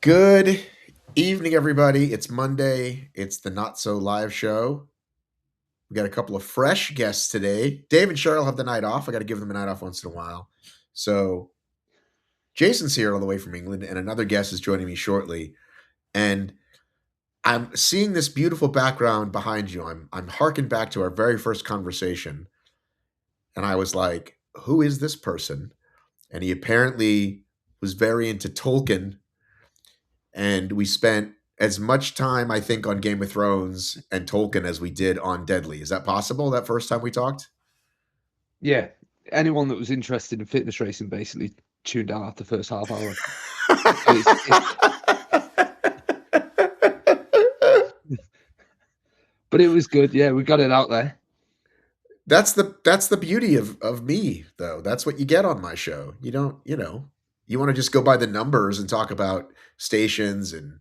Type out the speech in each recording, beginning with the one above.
Good evening, everybody. It's Monday. It's the Not So Live show. We got a couple of fresh guests today. Dave and Cheryl have the night off. I got to give them a night off once in a while. So Jason's here all the way from England, and another guest is joining me shortly. And I'm seeing this beautiful background behind you. I'm harking back to our very first conversation, and I was like, "Who is this person?" And he apparently was very into Tolkien, and we spent as much time I think on Game of Thrones and Tolkien as we did on Deadly. Is that possible? That first time we talked? Yeah, anyone that was interested in fitness racing basically tuned out after the first half hour. So but it was good. Yeah, we got it out there. That's the beauty of me though. That's what you get on my show. You don't, you want to just go by the numbers and talk about stations and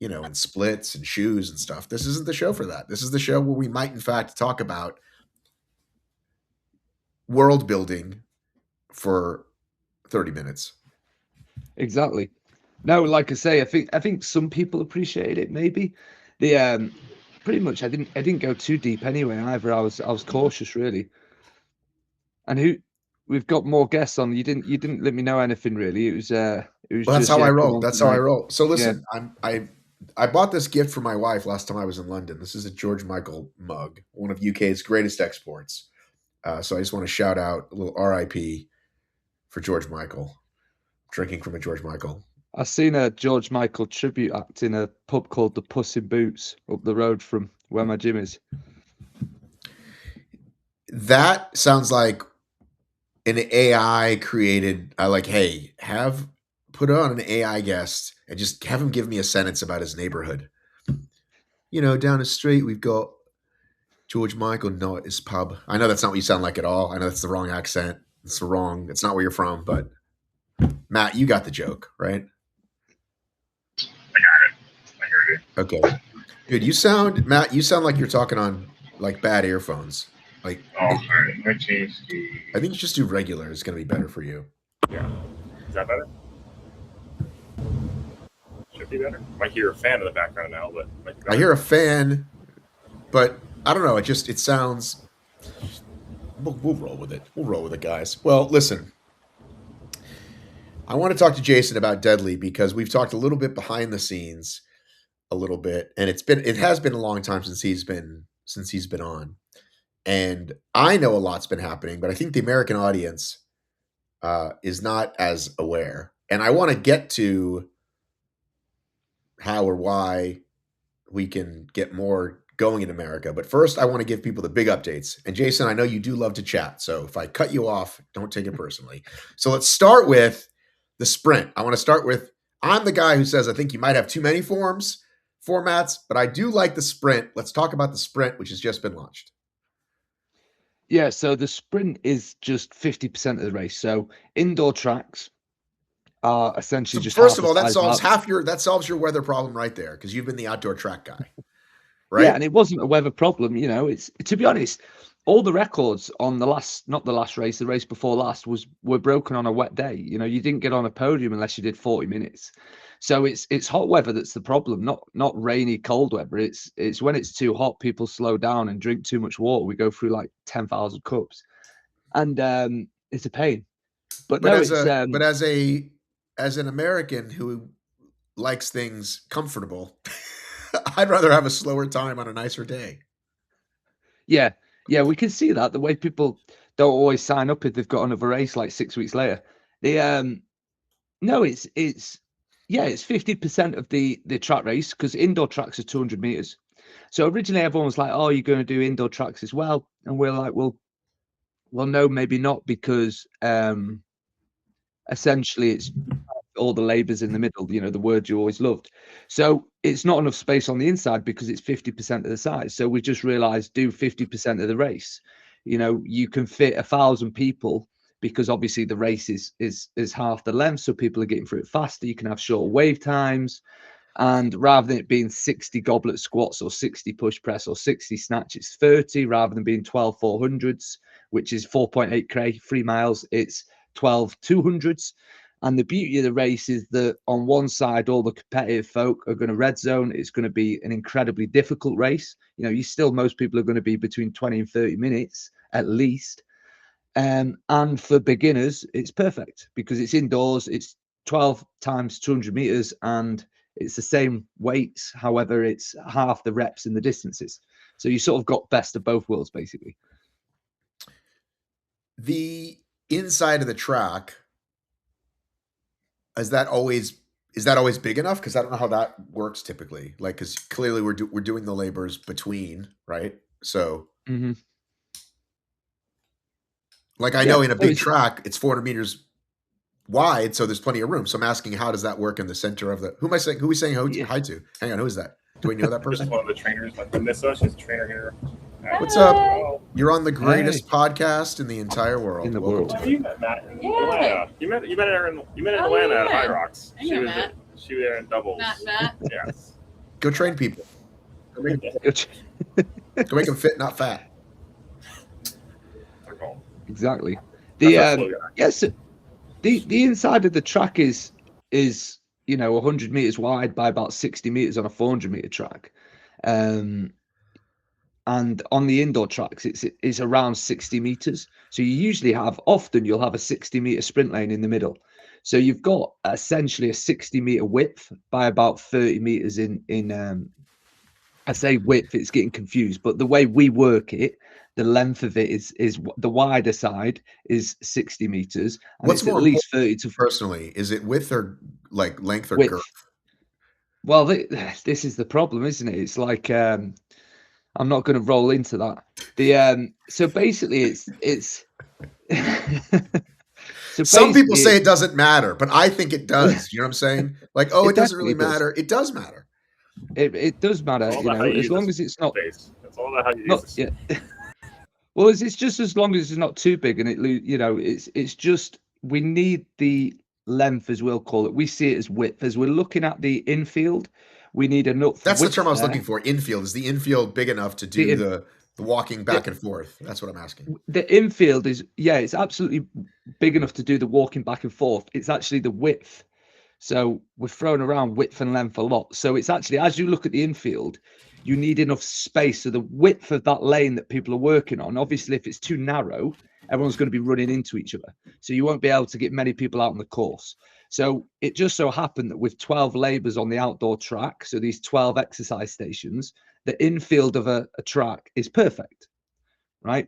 and splits and shoes and stuff. This isn't the show for that. This is the show where we might in fact talk about world building for 30 minutes. Exactly. No, like I say, I think some people appreciated it. Maybe the pretty much I didn't go too deep anyway either. I was cautious really. And we've got more guests on. You didn't let me know anything really. It was Well, that's just how I come roll. on That's how I tonight. roll. So Yeah. listen, I bought this gift for my wife last time I was in London. This is a George Michael mug, one of UK's greatest exports. So I just want to shout out a little RIP for George Michael. Drinking from a George Michael. I seen a George Michael tribute act in a pub called the Puss in Boots up the road from where my gym is. That sounds like an AI created. I like, hey, have put on an AI guest and just have him give me a sentence about his neighborhood. Down the street we've got George Michael not at his pub. I know that's not what you sound like at all. I know that's the wrong accent. It's not where you're from, but Matt, you got the joke, right? I got it. I heard it. Okay. Dude, Matt, you sound like you're talking on like bad earphones. Like Oh, all right. I changed the. I think you just do regular. It's gonna be better for you. Yeah. Is that better? Should be better. Might hear a fan in the background now, but might be I better. hear a fan, but I don't know. It sounds. We'll roll with it. We'll roll with it, guys. Well, listen. I want to talk to Jason about Deadly because we've talked a little bit behind the scenes, a little bit, and it has been a long time since he's been on, and I know a lot's been happening, but I think the American audience is not as aware, and I want to get to how or why we can get more going in America. But first, I want to give people the big updates. And Jason, I know you do love to chat, so if I cut you off, don't take it personally. So let's start with the sprint. I want to start with I'm the guy who says I think you might have too many formats, but I do like the sprint. Let's talk about the sprint, which has just been launched. Yeah, so the sprint is just 50% of the race. So indoor tracks are essentially So just first half of the all, size of that solves your weather problem right there because you've been the outdoor track guy, Yeah, right? and it wasn't a weather problem. It's to be honest, all the records on not the last race, the race before last were broken on a wet day. You didn't get on a podium unless you did 40 minutes. So it's hot weather that's the problem, not rainy, cold weather. It's when it's too hot, people slow down and drink too much water. We go through like 10,000 cups, and it's a pain. But But no, as it's a but as an American who likes things comfortable, I'd rather have a slower time on a nicer day. yeah, yeah, we can see that the way people don't always sign up if they've got another race like 6 weeks later. The No, it's 50% of the track race because indoor tracks are 200 meters. So originally everyone was like, "Oh, you're going to do indoor tracks as well," and we're like, "Well, no, maybe not because essentially it's all the labours in the middle. The word you always loved. So it's not enough space on the inside because it's 50% of the size. So we just realised do 50% of the race. You can fit 1,000 people because obviously the race is half the length, so people are getting through it faster. You can have shorter wave times, and rather than it being 60 goblet squats or 60 push press or 60 snatch, it's 30 rather than being 12 400s, which is 4.8 k, 3 miles. It's 12 200s. And the beauty of the race is that on one side, all the competitive folk are going to red zone. It's going to be an incredibly difficult race. Most people are going to be between 20 and 30 minutes at least. And for beginners, it's perfect because it's indoors. It's 12 times 200 meters and it's the same weights. However, it's half the reps in the distances. So you sort of got best of both worlds, basically. The inside of the track, is that always big enough? Because I don't know how that works typically. Like, because clearly we're doing the labors between, right? So, like, I know in a big track, it's 400 meters wide, so there's plenty of room. So I'm asking, how does that work in the center of the? Who am I saying? Who are we saying hi to? Hang on, who is that? Do we know that person? Just one of the trainers, like Vanessa. She's a trainer here. What's up? You're on the greatest podcast in the entire world. In the world. Have you met Matt in Atlanta? You met her in Atlanta at HYROX. She was there in doubles. Matt. Yes. Go train people. Go make them fit, not fat. Exactly. The inside of the track is 100 meters wide by about 60 meters on a 400 meter track. And on the indoor tracks, it's around 60 meters. So you'll have a 60 meter sprint lane in the middle. So you've got essentially a 60 meter width by about 30 meters in I say width, it's getting confused, but the way we work it, the length of it is the wider side is 60 meters. And what's more at least 30 to personally? Is it width or like length or width? girth? Well, this is the problem, isn't it? It's like I'm not going to roll into that. So basically, it's. Some people say it doesn't matter, but I think it does. You know what I'm saying? Like, oh, it doesn't really matter. It does matter. It does matter, as long as it's not. It's all about how you use it. Yeah. Well, it's just as long as it's not too big, and it's just we need the length, as we'll call it. We see it as width. As we're looking at the infield, we need enough. That's the term I was looking for. Infield. Is the infield big enough to do the walking back and forth? That's what I'm asking. The infield it's absolutely big enough to do the walking back and forth. It's actually the width. So we're throwing around width and length a lot. So it's actually, as you look at the infield, you need enough space. So the width of that lane that people are working on, obviously, if it's too narrow, everyone's going to be running into each other. So you won't be able to get many people out on the course. So it just so happened that with 12 labours on the outdoor track, so these 12 exercise stations, the infield of a track is perfect, right?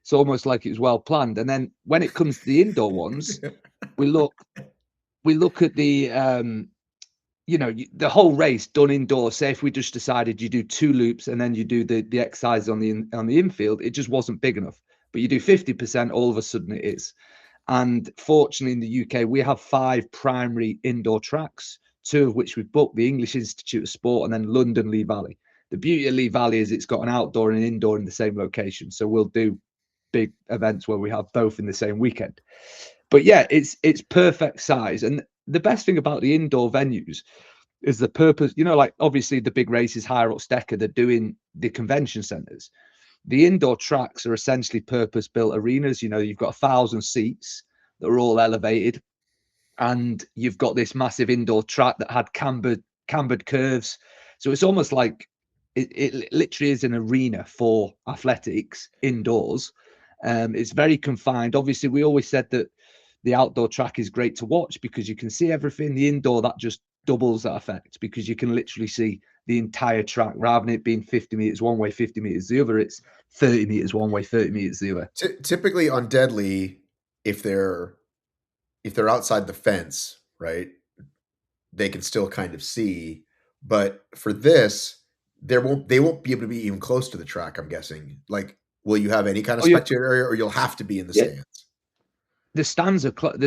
It's almost like it was well planned. And then when it comes to the indoor ones, we look at the the whole race done indoors. Say if we just decided you do 2 loops and then you do the exercise on the infield, it just wasn't big enough. But you do 50%, all of a sudden it is. And fortunately in the UK, we have 5 primary indoor tracks, 2 of which we've booked, the English Institute of Sport and then London Lee Valley. The beauty of Lee Valley is it's got an outdoor and an indoor in the same location. So we'll do big events where we have both in the same weekend. But yeah, it's perfect size. And the best thing about the indoor venues is the purpose, like obviously the big races, HYROX, Deca, they're doing the convention centers. The indoor tracks are essentially purpose-built arenas. You've got 1,000 seats that are all elevated. And you've got this massive indoor track that had cambered curves. So it's almost like it literally is an arena for athletics indoors. It's very confined. Obviously, we always said that the outdoor track is great to watch because you can see everything. The indoor, that just doubles that effect because you can literally see the entire track rather than it being 50 meters one way, 50 meters the other. It's 30 meters one way, 30 meters the other. Typically on Deadly, if they're outside the fence, right, they can still kind of see. But for this, they won't be able to be even close to the track, I'm guessing. Like, will you have any kind of spectator area, or you'll have to be in the stands? The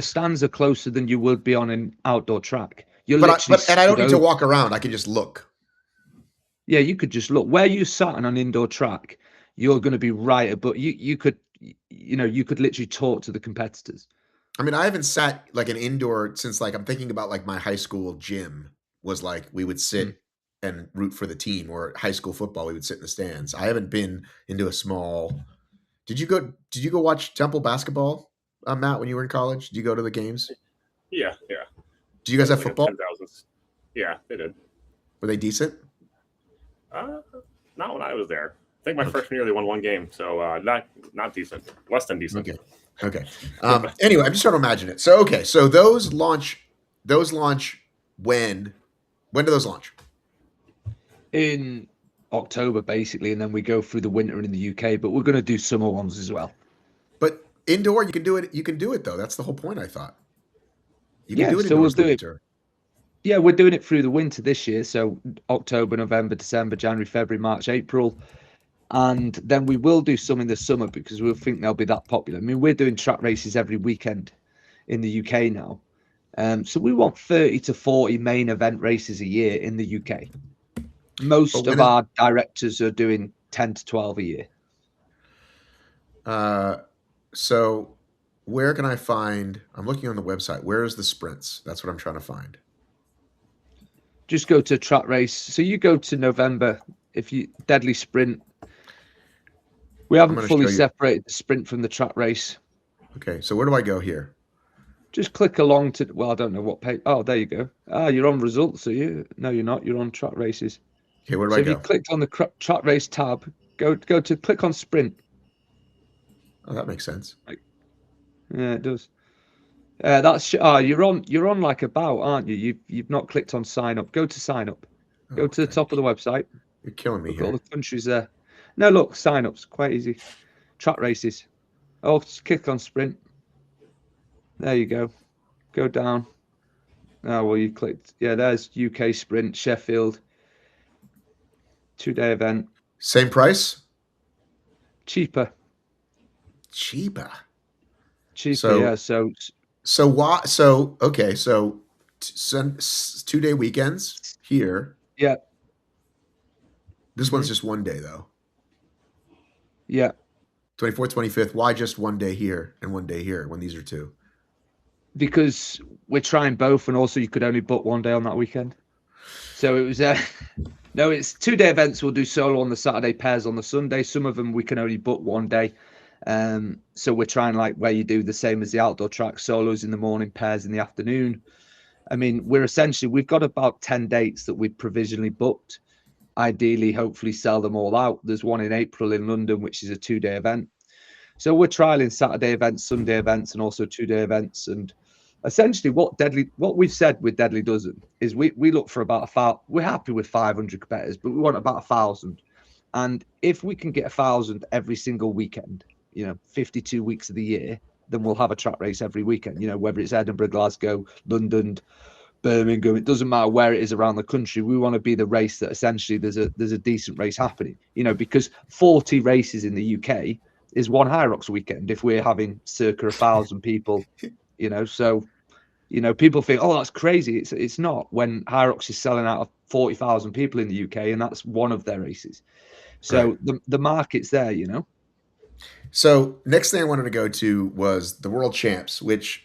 stands are closer than you would be on an outdoor track. And I don't need to walk around. I can just look. Yeah, you could just look where you sat on an indoor track. You're going to be right, but you could literally talk to the competitors. I mean, I haven't sat like an indoor since I'm thinking about like my high school gym was like we would sit and root for the team, or high school football we would sit in the stands. I haven't been into a small. Did you go watch Temple basketball, Matt, when you were in college? Did you go to the games? Yeah. Do you guys have Like a football? 10,000. Yeah, they did. Were they decent? Uh, Not when I was there. I think my Okay. freshman year they won one game, so not decent, less than decent. Okay. Okay. Anyway, I'm just trying to imagine it. So okay, so those launch when? When do those launch? In October, basically, and then we go through the winter in the UK. But we're going to do summer ones as well. But indoor, you can do it. You can do it though. That's the whole point. I thought you can Yeah, do it so we'll indoors in do the it. winter. Yeah, we're doing it through the winter this year. So October, November, December, January, February, March, April. And then we will do some in the summer because we'll think they'll be that popular. I mean, we're doing track races every weekend in the UK now. So we want 30 to 40 main event races a year in the UK. Most of our directors are doing 10 to 12 a year. So where can I find? I'm looking on the website. Where is the sprints? That's what I'm trying to find. Just go to track race. So you go to November. If you deadly sprint, we haven't fully separated the sprint from the track race. Okay, so where do I go here? Just click along to. Well, I don't know what page. Oh, there you go. You're on results. Are you? No, you're not. You're on track races. Okay, where do So I if go? you clicked on the track race tab, go to click on sprint. Oh, that makes sense. Yeah, it does. That's you're on like about, aren't you? You've not clicked on sign up. Go to sign up. Go to the top of the website. You're killing me Look here. at all the countries there. No, look, sign ups quite easy. Track races. Oh, just click on sprint. There you go. Go down. Oh well, you clicked. Yeah, there's UK sprint, Sheffield. 2-day event. Same price? Cheaper. Cheaper. Yeah. So why? So okay. So 2-day weekends here. Yeah. This one's just 1 day though. Yeah. 24th, 25th. Why just 1 day here and 1 day here when these are two? Because we're trying both, and also you could only book 1 day on that weekend. So it was no, it's 2-day events. We'll do solo on the Saturday, pairs on the Sunday. Some of them we can only book 1 day. So we're trying like where you do the same as the outdoor track, solos in the morning, pairs in the afternoon. I mean, we've got about 10 dates that we've provisionally booked. Ideally, hopefully sell them all out. There's one in April in London, which is a 2-day event. So we're trialing Saturday events, Sunday events, and also 2-day events. And essentially what we've said with Deadly Dozen is we look for about we're happy with 500 competitors, but we want about 1,000. And if we can get 1,000 every single weekend, 52 weeks of the year, then we'll have a track race every weekend, whether it's Edinburgh, Glasgow, London, Birmingham, it doesn't matter where it is around the country. We want to be the race that essentially there's a decent race happening, because 40 races in the UK is one HYROX weekend if we're having circa 1,000 people, so people think, oh, that's crazy. It's not, when HYROX is selling out of 40,000 people in the UK, and that's one of their races. So right. the market's there, So next thing I wanted to go to was the World Champs, which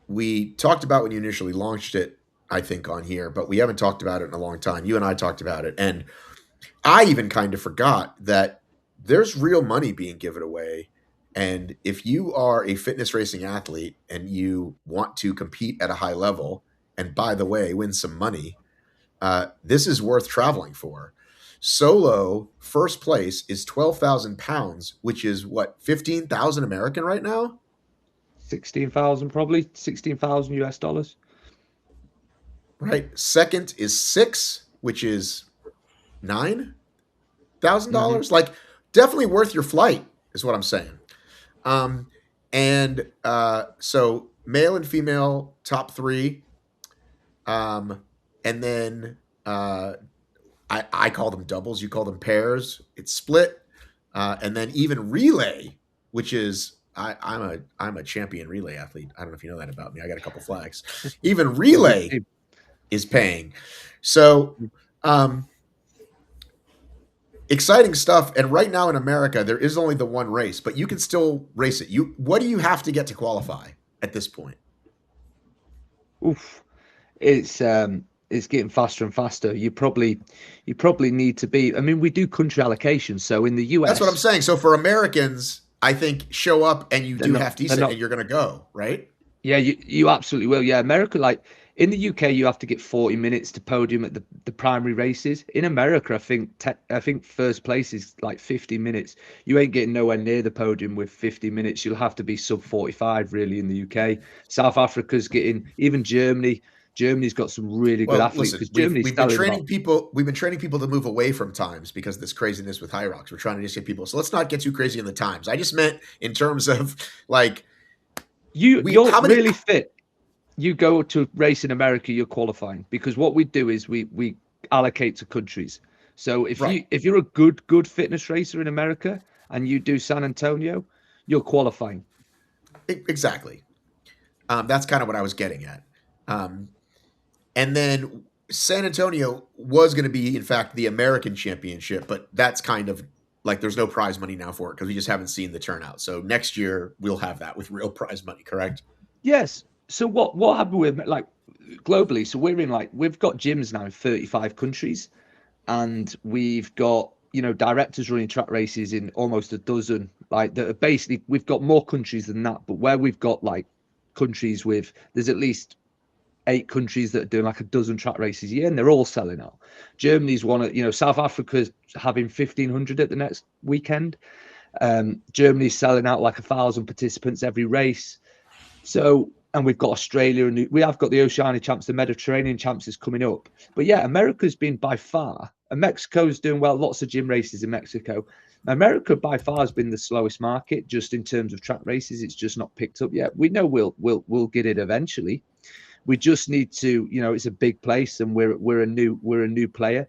we talked about when you initially launched it, I think, on here, but we haven't talked about it in a long time. You and I talked about it, and I even kind of forgot that there's real money being given away. And if you are a fitness racing athlete and you want to compete at a high level, and by the way, win some money, this is worth traveling for. Solo first place is 12,000 pounds, which is what, 15,000 American right now? 16,000, probably 16,000 US dollars. Right. Second is 6, which is $9,000. Like, definitely worth your flight, is what I'm saying. So male and female top 3. And then I call them doubles. You call them pairs. It's split. And then even relay, which is I'm a champion relay athlete. I don't know if you know that about me. I got a couple flags. Even relay is paying. So exciting stuff. And right now in America, there is only the one race, but you can still race it. What do you have to get to qualify at this point? Oof. It's getting faster and faster. You probably need to be. I mean, we do country allocation. So in the US, that's what I'm saying. So for Americans, I think show up and you do half decent, and you're going to go, right? Yeah, you absolutely will. Yeah, America, like in the UK, you have to get 40 minutes to podium at the primary races. In America, I think first place is like 50 minutes. You ain't getting nowhere near the podium with 50 minutes. You'll have to be sub 45 really in the UK. South Africa's getting, even Germany. Germany's got some really good Well, athletes listen, because Germany's we've been selling about. training people. We've been training people to move away from times because of this craziness with HYROX. We're trying to just get people. So let's not get too crazy in the times. I just meant in terms of like You're how many. really fit. You go to race in America, you're qualifying because what we do is we allocate to countries. So Right. if you're a good fitness racer in America and you do San Antonio, you're qualifying. Exactly. That's kind of what I was getting at. Um, and then San Antonio was going to be, in fact, the American championship, but that's kind of like there's no prize money now for it because we just haven't seen the turnout. So next year we'll have that with real prize money, correct? Yes. So what happened with like globally? So we're in like we've got gyms now in 35 countries, and we've got directors running track races in almost a dozen. Like that are basically we've got more countries than that, but where we've got like countries with there's at least 8 countries that are doing like a dozen track races a year, and they're all selling out. Germany's one of South Africa's having 1,500 at the next weekend. Germany's selling out like 1,000 participants every race. So, and we've got Australia and we have got the Oceania champs, the Mediterranean champs is coming up. But yeah, America's been by far, and Mexico's doing well, lots of gym races in Mexico. America by far has been the slowest market just in terms of track races. It's just not picked up yet. We know we'll get it eventually. We just need to, it's a big place, and we're a new player.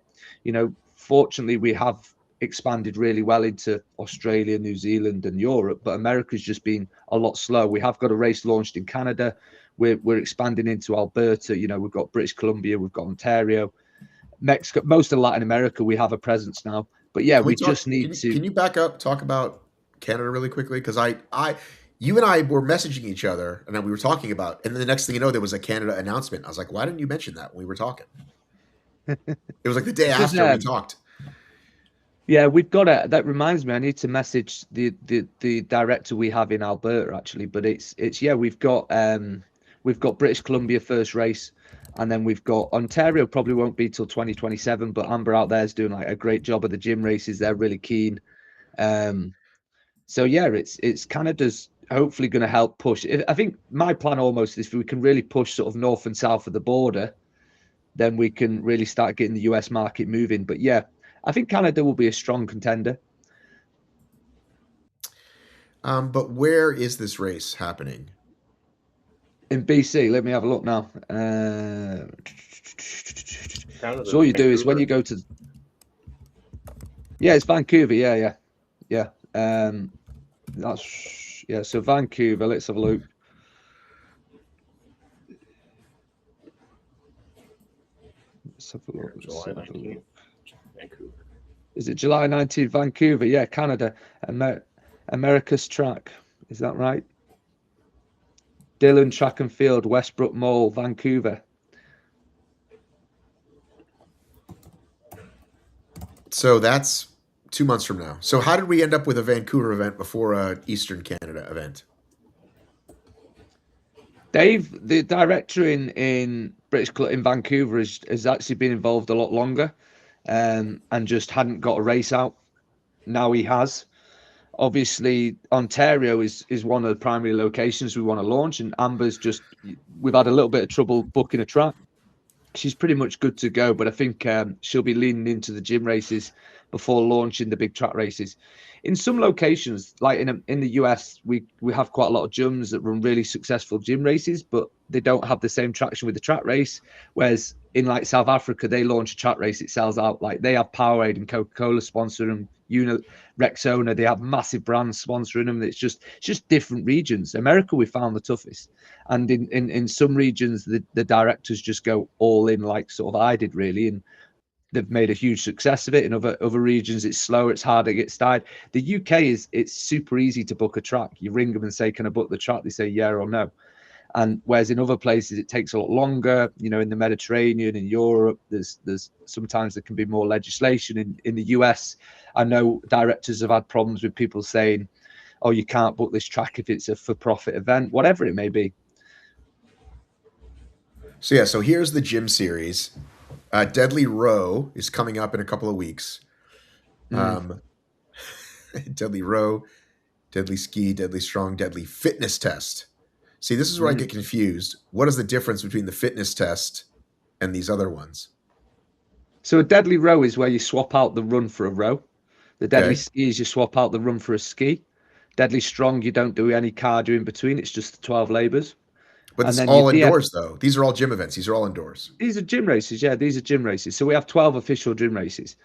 Fortunately, we have expanded really well into Australia, New Zealand, and Europe, but America's just been a lot slow. We have got a race launched in Canada. We're expanding into Alberta. We've got British Columbia, we've got Ontario, Mexico, most of Latin America. We have a presence now, but yeah, Can we we talk? just need to. Can you back up? Talk about Canada really quickly because you and I were messaging each other, and then we were talking about, and then the next thing you know, there was a Canada announcement. I was like, why didn't you mention that when we were talking? It was like the day Because after we talked. yeah, we've got it. That reminds me, I need to message the director we have in Alberta actually. But it's yeah, we've got British Columbia first race, and then we've got Ontario. Probably won't be till 2027. But Amber out there is doing like a great job of the gym races. They're really keen. So yeah, it's Canada's hopefully going to help push. I think my plan almost is if we can really push sort of north and south of the border, then we can really start getting the US market moving. But yeah, I think Canada will be a strong contender. But where is this race happening? In BC, let me have a look now. So all you do is when you go to, yeah, it's Vancouver. Yeah. That's yeah. So Vancouver. Let's have a look. Let's have a look. July 19th, Vancouver. Is it July 19th, Vancouver? Yeah, Canada. America's track. Is that right? Dillon Track and Field, Westbrook Mall, Vancouver. So that's 2 months from now. So how did we end up with a Vancouver event before a Eastern Canada event? Dave, the director in Vancouver, has actually been involved a lot longer, and just hadn't got a race out. Now he has. Obviously, Ontario is one of the primary locations we want to launch, and Amber's we've had a little bit of trouble booking a track. She's pretty much good to go, but I think she'll be leaning into the gym races before launching the big track races. In some locations, like in the US, we have quite a lot of gyms that run really successful gym races, but they don't have the same traction with the track race. Whereas in like South Africa, they launch a track race, it sells out. Like they have Powerade and Coca-Cola sponsoring them, Rexona, they have massive brands sponsoring them. It's just different regions. America, we found the toughest. And in some regions, the directors just go all in, like sort of I did really, and they've made a huge success of it. In other regions, it's slower, it's harder to get started. The UK it's super easy to book a track. You ring them and say, "Can I book the track?" They say yeah or no. And whereas in other places it takes a lot longer, in the Mediterranean, in Europe, there's sometimes there can be more legislation. In the US, I know directors have had problems with people saying, "Oh, you can't book this track if it's a for-profit event," whatever it may be. So yeah, so here's the gym series. Deadly row is coming up in a couple of weeks. Mm, Deadly row, deadly ski, deadly strong, deadly fitness test. See, this is where I mm. get confused. What is the difference between the fitness test and these other ones? So a deadly row is where you swap out the run for a row. The deadly Okay. ski is you swap out the run for a ski. Deadly strong, you don't do any cardio in between. It's just the 12 labours. But And it's then your all DM, indoors though. These are all gym events. These are all indoors. these are gym races. Yeah, these are gym races. So we have 12 official gym races.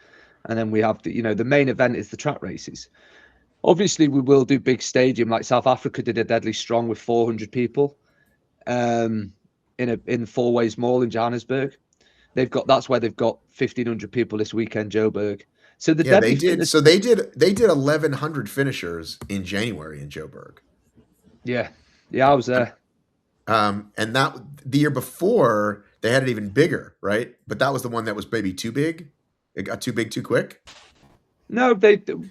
And then we have the main event is the track races. Obviously, we will do big stadium like South Africa did a deadly strong with 400 people um, in Four Ways Mall in Johannesburg. That's where they've got 1,500 people this weekend, Joburg. So the Yeah, they deadly did. fitness, So they did 1,100 finishers in January in Joburg. yeah, yeah, I was there. And that the year before they had it even bigger, right? But that was the one that was maybe too big. It got too big too quick. No,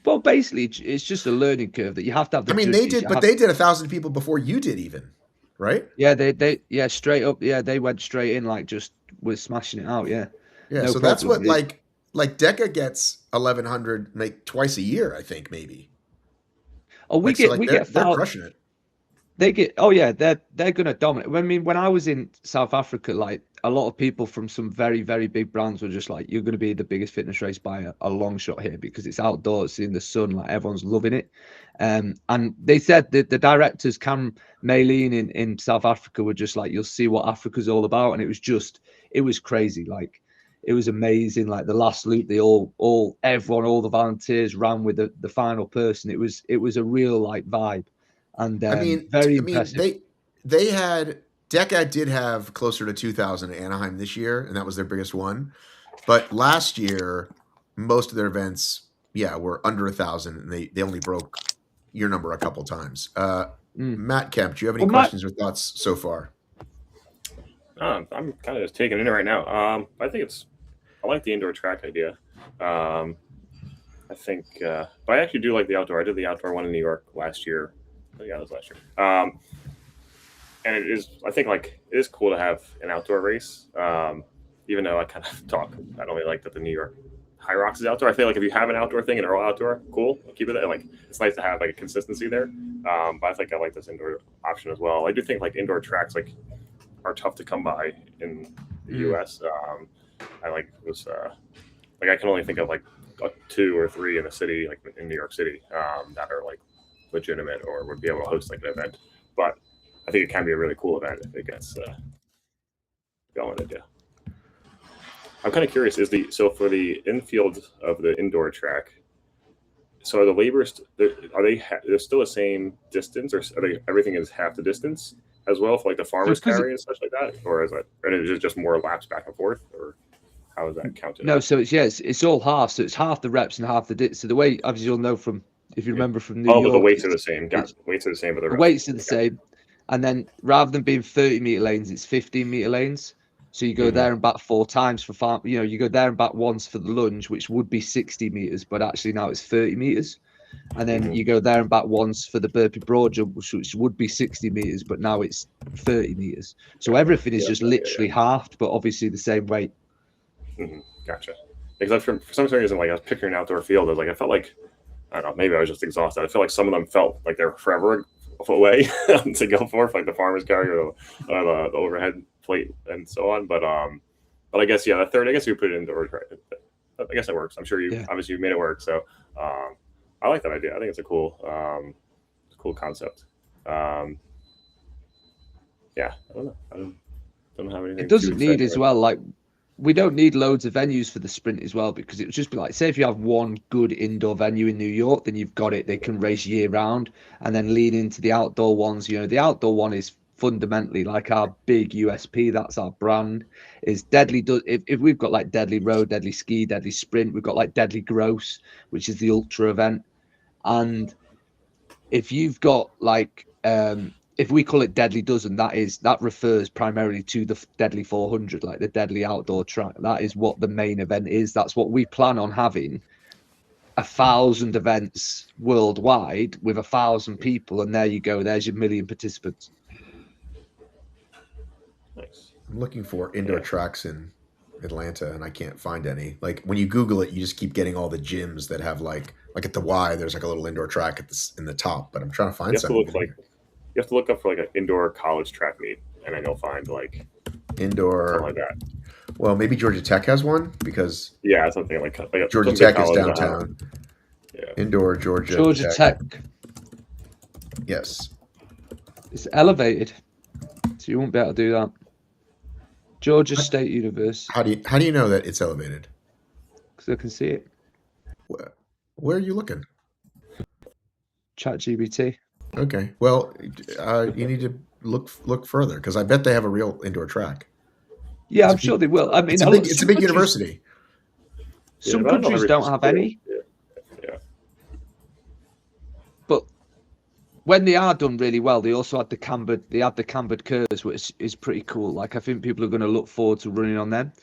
well, basically, it's just a learning curve that you have to have the I mean, they judges. did, but they did 1,000 people before you did even, right? Yeah, yeah, straight up, yeah, they went straight in like just was smashing it out, yeah, Yeah. no So that's problem. what like Deca gets 1,100 like twice a year, I think maybe. Oh, Like so, like we get they're fouled. crushing it. They get, oh yeah, they're gonna dominate. I mean, when I was in South Africa, like a lot of people from some very, very big brands were just like, "You're gonna be the biggest fitness race by a long shot here because it's outdoors in the sun, like everyone's loving it." And they said that the directors, Cam Maylene in South Africa, were just like, "You'll see what Africa's all about," and it was crazy, like it was amazing. Like the last loop, they everyone, all the volunteers ran with the final person. It was a real like vibe and very I mean, impressive. they had Deca did have closer to 2,000 at Anaheim this year, and that was their biggest one. But last year, most of their events, yeah, were under 1,000, and they only broke your number a couple times. Mm. Matt Kemp, do you have any Well, Matt, questions or thoughts so far? I'm kind of just taking it in right now. I like the indoor track idea. Um, I think, but I actually do like the outdoor. I did the outdoor one in New York last year. Yeah, it was last year. And it is, I think, like it is cool to have an outdoor race. Even though I kind of talk, I don't really like that the New York HYROX is outdoor. I feel like if you have an outdoor thing and they're all outdoor, cool, keep it there. Like it's nice to have like a consistency there. But I think I like this indoor option as well. I do think like indoor tracks like are tough to come by in the U.S. I like was like I can only think of like 2 or 3 in the city, like in New York City, that are like legitimate or would be able to host like an event. But I think it can be a really cool event if it gets going. Yeah. I'm kind of curious. So for the infield of the indoor track? So are the labors they're still the same distance, or are they everything is half the distance as well for like the so farmers carry and such like that, or is it just more laps back and forth, or how is that counted no, out? so it's all half. So it's half the reps and half the. So the way, as you'll know from if you Yeah. remember from New Oh, but the York, weights are the same. it's Weights are the same, but the the reps. weights are the same, and then rather than being 30-meter lanes, it's 15-meter lanes. So you go Mm-hmm. there and back 4 times for farm. You go there and back once for the lunge, which would be 60 meters, but actually now it's 30 meters. And then Mm-hmm. you go there and back once for the burpee broad jump, which would be 60 meters, but now it's 30 meters. So Gotcha. everything is Yeah, just literally halved, but obviously the same weight. Mm-hmm. Gotcha. Because for some reason, like I was picturing an outdoor field, I felt like I don't know, maybe I was just exhausted. I feel like some of them felt like they were forever away to go for like the farmer's carry or the overhead plate and so on. But I guess yeah, the third, I guess you put it indoors, right? I guess it works. I'm sure obviously you made it work. So I like that idea. I think it's a cool concept. Yeah, I don't know. I don't have anything. It doesn't to say need as right well, like we don't need loads of venues for the sprint as well, because it would just be like, say if you have one good indoor venue in New York, then you've got it. They can race year round, and then lean into the outdoor ones. The outdoor one is fundamentally like our big USP. That's our brand. Is deadly. If we've got like deadly road, deadly ski, deadly sprint, we've got like deadly gross, which is the ultra event, and if you've got like if we call it deadly dozen, that refers primarily to the deadly 400, like the deadly outdoor track. That is what the main event is. That's what we plan on having, 1,000 events worldwide with 1,000 people, and there you go, there's your million participants. Nice. I'm looking for indoor tracks in Atlanta, and I can't find any. Like when you Google it, you just keep getting all the gyms that have like at the Y. There's like a little indoor track at this in the top, but I'm trying to You find have to something look in like here. you have to look up for like an indoor college track meet, and then you'll find like something Indoor. like that. Well, maybe Georgia Tech has one because Yeah, something like Georgia some big Tech is college. downtown. Yeah. Indoor Georgia Georgia Tech. Yes. It's elevated, so you won't be able to do that. Georgia State University, How do you know that it's elevated? because I can see it. Where are you looking? ChatGPT. Okay. Well, you need to look further because I bet they have a real indoor track. Yeah, I'm sure they will. I mean, It's a big university. Some but I know countries every don't have school. any, Yeah. but when they are done really well, they also had the cambered. They had the cambered curves, which is pretty cool. Like I think people are going to look forward to running on them.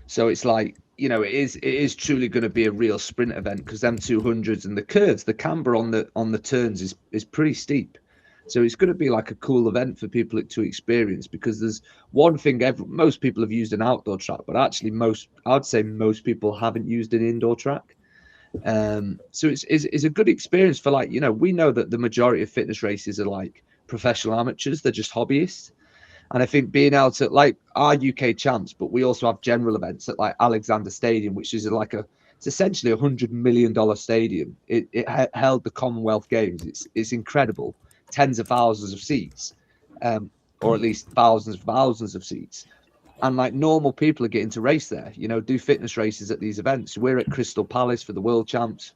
So it's like, you know, it is truly going to be a real sprint event because them 200s and the curves, the camber on the turns is pretty steep. So it's going to be like a cool event for people to experience because there's one thing most people have used an outdoor track, but actually I'd say most people haven't used an indoor track. So it's a good experience for, like, you know, we know that the majority of fitness races are like professional amateurs, they're just hobbyists. And I think being able to, like, our UK champs, but we also have general events at like Alexander Stadium, which is like it's essentially $100 million stadium. It held the Commonwealth Games. It's incredible, tens of thousands of seats, or at least thousands of seats. And like normal people are getting to race there, you know, do fitness races at these events. We're at Crystal Palace for the World Champs.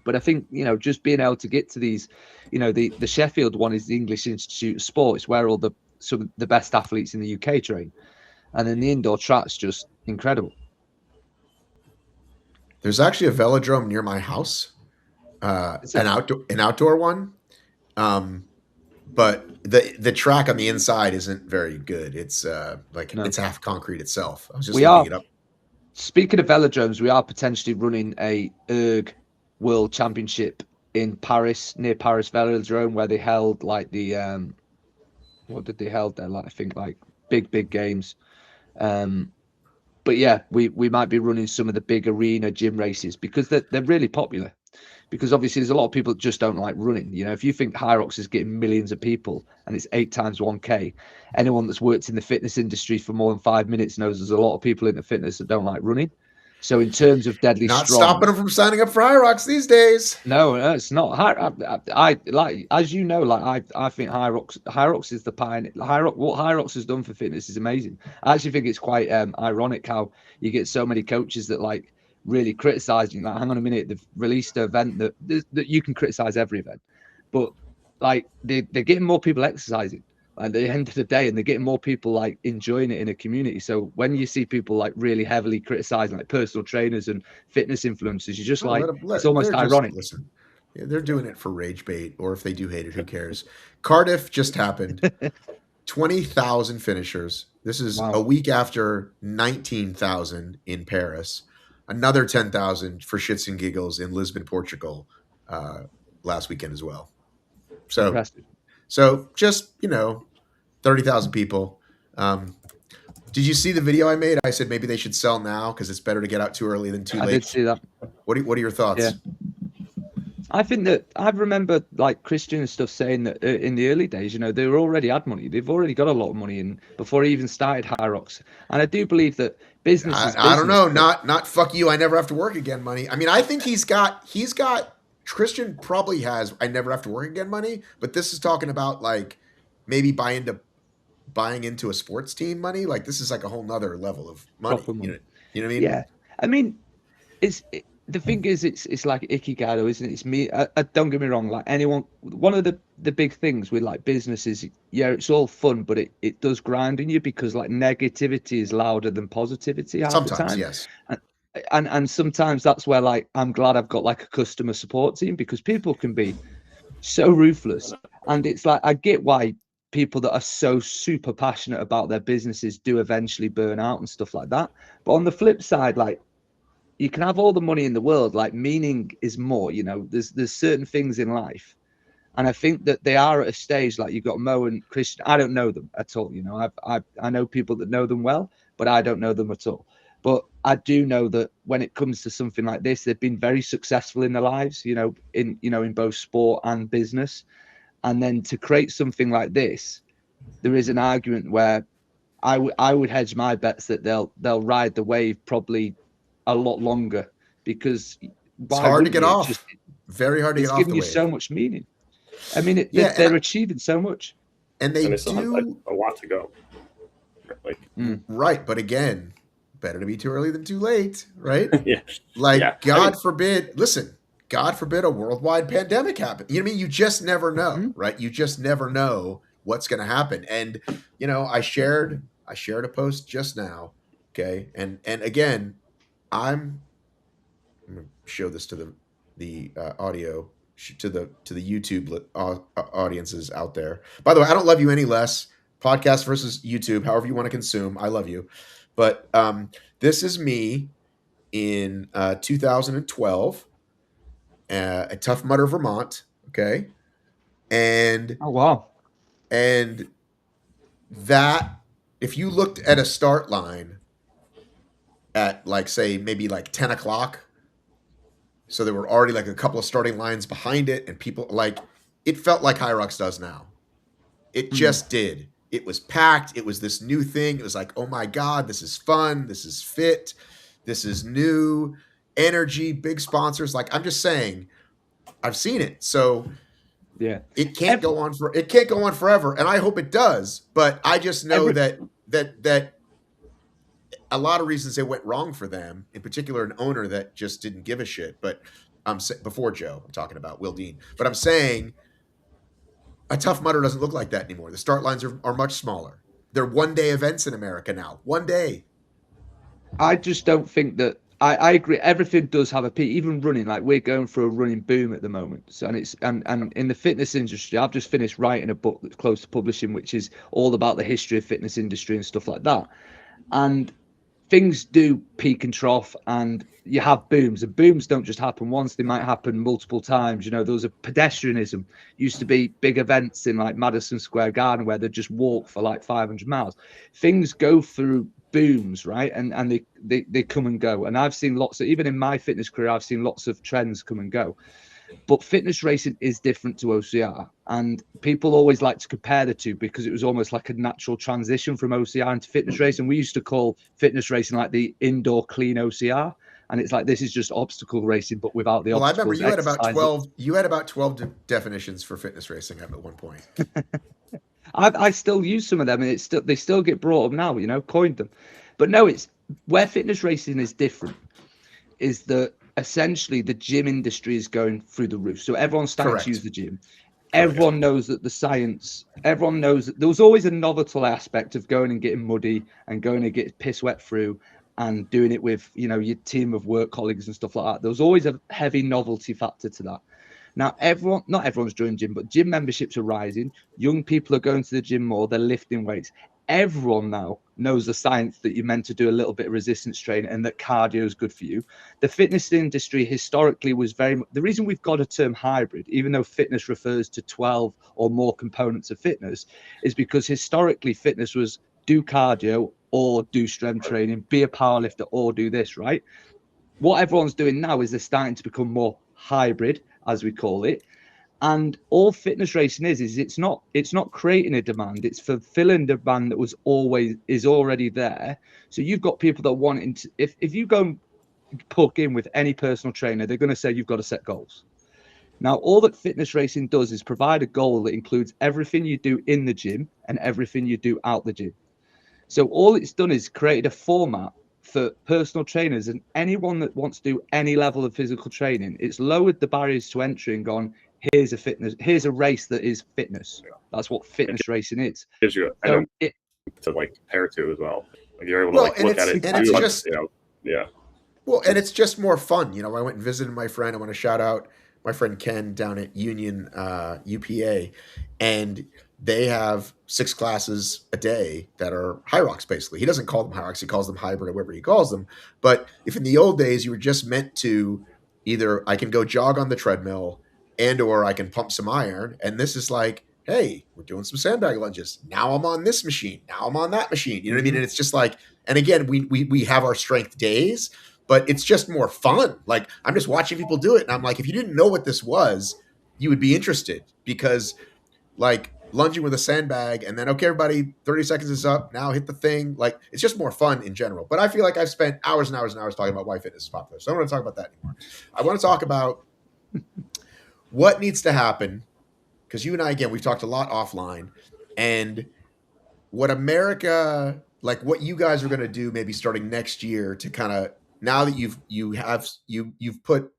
But I think, you know, just being able to get to these, you know, the Sheffield one is the English Institute of Sport. It's where all some of the best athletes in the UK train. And then the indoor track's just incredible. There's actually a velodrome near my house, an outdoor one. But the track on the inside isn't very good. It's it's half concrete itself. I was just looking it up. Speaking of velodromes, we are potentially running a erg World Championship in Paris, near Paris Velodrome, where they held like the what did they held there? Like I think like big games. But yeah, we might be running some of the big arena gym races because they're really popular. Because obviously there's a lot of people that just don't like running. You know, if you think HYROX is getting millions of people and it's 8 times 1K, anyone that's worked in the fitness industry for more than 5 minutes knows there's a lot of people in the fitness that don't like running. So in terms of deadly not strong, stopping them from signing up for HYROX these days. No, it's not. I like, as you know, like I think HYROX is the pioneer. What HYROX has done for fitness is amazing. I actually think it's quite ironic how you get so many coaches that like really criticizing. Like, hang on a minute, they've released an event that you can criticize every event, but like they're getting more people exercising at the end of the day, and they're getting more people like enjoying it in a community. So when you see people like really heavily criticizing like personal trainers and fitness influencers, you're just it's almost ironic. Listen, they're doing it for rage bait, or if they do hate it, who cares? Cardiff just happened. 20,000 finishers. This is a week after 19,000 in Paris. Another 10,000 for shits and giggles in Lisbon, Portugal, last weekend as well. So, Impressive. So just, 30,000 people. Did you see the video I made? I said maybe they should sell now because it's better to get out too early than too late. I did see that. What are your thoughts? Yeah. I think that I remember like Christian and stuff saying that in the early days, you know, they were already had money. They've already got a lot of money in before he even started HYROX. And I do believe that business is business. I don't know. Not fuck you. I never have to work again money. I mean, I think he's got Christian probably has I never have to work again money, but this is talking about like maybe buying into a sports team money. Like this is like a whole nother level of money. You know what I mean? Yeah. I mean, the thing is, it's like ikigai, isn't it? It's me. Don't get me wrong. Like one of the big things with like business is, yeah, it's all fun, but it does grind in you because like negativity is louder than positivity half the time. Yes. And sometimes that's where like I'm glad I've got like a customer support team because people can be so ruthless, and it's like I get why people that are so super passionate about their businesses do eventually burn out and stuff like that. But on the flip side, like, you can have all the money in the world, like meaning is more, you know, there's certain things in life. And I think that they are at a stage like you've got Mo and Christian. I don't know them at all. You know, I know people that know them well, but I don't know them at all. But I do know that when it comes to something like this, they've been very successful in their lives. In both sport and business. And then to create something like this, there is an argument where I would hedge my bets that they'll ride the wave probably a lot longer, because It's why hard to wouldn't get you? off. Very hard to get It's off giving the you so wave. much meaning. I mean, Yeah, they're achieving so much. and they And they still have like do a lot to go. Like, right, but again, better to be too early than too late, right? yeah, Like, yeah. God forbid, listen, God forbid a worldwide pandemic happen. You know what I mean? You just never know, right? You just never know what's going to happen. And I shared a post just now, okay? And again, I'm going to show this to the audio to the YouTube audiences out there. By the way, I don't love you any less. Podcast versus YouTube, however you want to consume, I love you. But this is me in 2012 at Tough Mudder, Vermont. Okay, and Oh wow! and that if you looked at a start line at like say maybe like 10 o'clock, so there were already like a couple of starting lines behind it, and people like it felt like HYROX does now. It just did. It was packed. It was this new thing. It was like, oh my God, this is fun. This is fit. This is new energy, big sponsors. Like I'm just saying, I've seen it. So Yeah, it can't go on forever. And I hope it does. But I just know that a lot of reasons it went wrong for them, in particular, an owner that just didn't give a shit. But before Joe, I'm talking about Will Dean. But I'm saying a Tough Mudder doesn't look like that anymore. The start lines are much smaller. They're one-day events in America now. One day. I just don't think that. I agree. Everything does have a peak. Even running, like we're going through a running boom at the moment. So, and in the fitness industry, I've just finished writing a book that's close to publishing, which is all about the history of fitness industry and stuff like that. And things do peak and trough, and you have booms, and booms don't just happen once, they might happen multiple times. There was a pedestrianism, used to be big events in like Madison Square Garden where they'd just walk for like 500 miles. Things go through booms, right? And they come and go. And I've seen lots of, even in my fitness career, I've seen lots of trends come and go. But fitness racing is different to OCR, and people always like to compare the two because it was almost like a natural transition from OCR into fitness racing. We used to call fitness racing like the indoor clean OCR, and it's like this is just obstacle racing but without the obstacles. I remember you had about 12. You had about 12 definitions for fitness racing at one point. I still use some of them, and they still get brought up now. Coined them, but no, it's where fitness racing is different. Is that essentially the gym industry is going through the roof. So everyone's starting to use the gym. Everyone knows that the science, everyone knows that there was always a novelty aspect of going and getting muddy and going to get piss wet through and doing it with, your team of work colleagues and stuff like that. There was always a heavy novelty factor to that. Now, not everyone's joining gym, but gym memberships are rising. Young people are going to the gym more. They're lifting weights. Everyone now knows the science that you're meant to do a little bit of resistance training and that cardio is good for you. The fitness industry historically was the reason we've got a term hybrid, even though fitness refers to 12 or more components of fitness, is because historically fitness was do cardio or do strength training, be a powerlifter or do this, right? What everyone's doing now is they're starting to become more hybrid, as we call it. And all fitness racing is it's not creating a demand, it's fulfilling demand that is already there. So you've got people that want to, if you go and plug in with any personal trainer, they're going to say you've got to set goals. Now, all that fitness racing does is provide a goal that includes everything you do in the gym and everything you do out the gym. So all it's done is created a format for personal trainers and anyone that wants to do any level of physical training. It's lowered the barriers to entry and gone, here's a race that is fitness. That's what fitness racing is. Gives you to like compare to as well. Like you're able to like look at it and it's just yeah. Well, and it's just more fun. I went and visited my friend. I want to shout out my friend Ken down at Union UPA, and they have 6 classes a day that are HYROX, basically. He doesn't call them HYROX, he calls them hybrid or whatever he calls them. But if in the old days you were just meant to either I can go jog on the treadmill and or I can pump some iron. And this is like, hey, we're doing some sandbag lunges. Now I'm on this machine. Now I'm on that machine. You know what I mean? And it's just like, and again, we have our strength days, but it's just more fun. Like I'm just watching people do it, and I'm like, if you didn't know what this was, you would be interested because like lunging with a sandbag and then okay everybody 30 seconds is up, now hit the thing, like it's just more fun in general. But I feel like I've spent hours and hours and hours talking about why fitness is popular, so I don't want to talk about that anymore. I want to talk about what needs to happen, because you and I, again, we've talked a lot offline, and what America, like what you guys are going to do maybe starting next year to kind of, now that you've put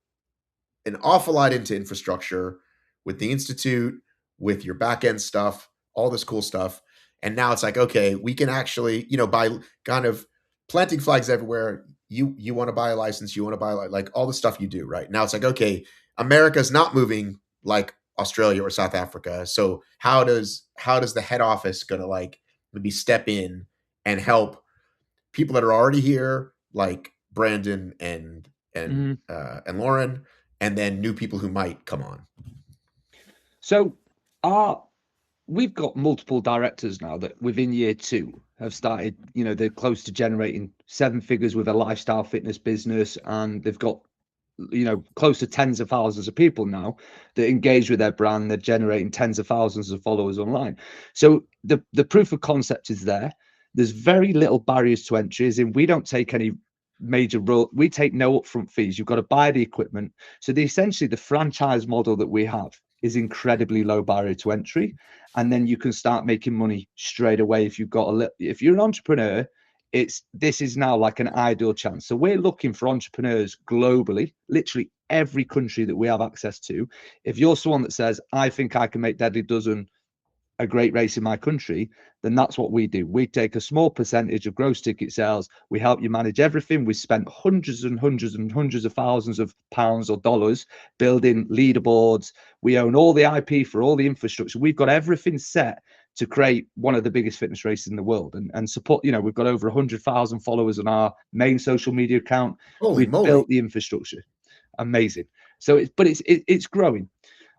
an awful lot into infrastructure with the institute, with your back end stuff, all this cool stuff. And now it's like, okay, we can actually, by kind of planting flags everywhere. You want to buy a license, you want to buy like all the stuff you do, right? Now it's like, okay, America's not moving like Australia or South Africa. So how does the head office gonna like maybe step in and help people that are already here, like Brandon and Lauren, and then new people who might come on? So we've got multiple directors now that within year 2 have started, they're close to generating 7 figures with a lifestyle fitness business, and they've got, close to tens of thousands of people now that engage with their brand. They're generating tens of thousands of followers online. So the proof of concept is there. There's very little barriers to entry, as in we don't take any major role. We take no upfront fees. You've got to buy the equipment. So essentially the franchise model that we have is incredibly low barrier to entry, and then you can start making money straight away. If you're an entrepreneur, this is now like an ideal chance. So we're looking for entrepreneurs globally, literally every country that we have access to. If you're someone that says, I think I can make Deadly Dozen a great race in my country, then that's what we do. We take a small percentage of gross ticket sales. We help you manage everything. We spent hundreds and hundreds and hundreds of thousands of pounds or dollars building leaderboards. We own all the IP for all the infrastructure. We've got everything set to create one of the biggest fitness races in the world, and support. We've got over 100,000 followers on our main social media account. Holy moly. Built the infrastructure. Amazing. So it's growing.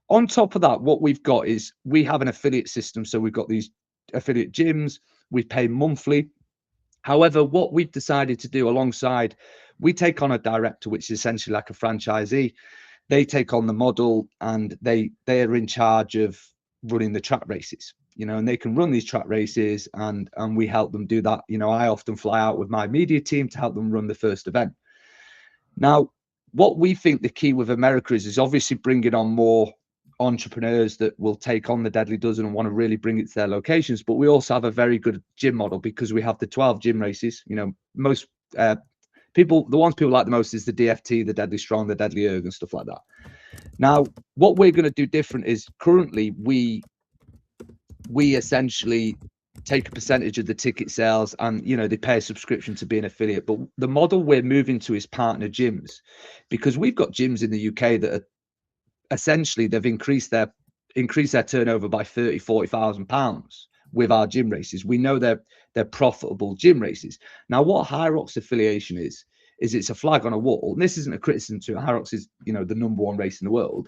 On top of that, what we've got is we have an affiliate system. So we've got these affiliate gyms. We pay monthly. However, what we've decided to do alongside, we take on a director, which is essentially like a franchisee. They take on the model, and they are in charge of running the track races, and they can run these track races, and we help them do that. I often fly out with my media team to help them run the first event. Now, what we think the key with America is obviously bringing on more entrepreneurs that will take on the Deadly Dozen and want to really bring it to their locations. But we also have a very good gym model, because we have the 12 gym races. Most people, the ones people like the most is the DFT, the Deadly Strong, the Deadly Erg, and stuff like that. Now, what we're going to do different is currently we essentially take a percentage of the ticket sales, and they pay a subscription to be an affiliate. But the model we're moving to is partner gyms, because we've got gyms in the UK that are essentially, they've increased their turnover by 30,000-40,000 pounds with our gym races. We know they're profitable gym races. Now, what HYROX affiliation is it's a flag on a wall. And this isn't a criticism to HYROX, is the number 1 race in the world.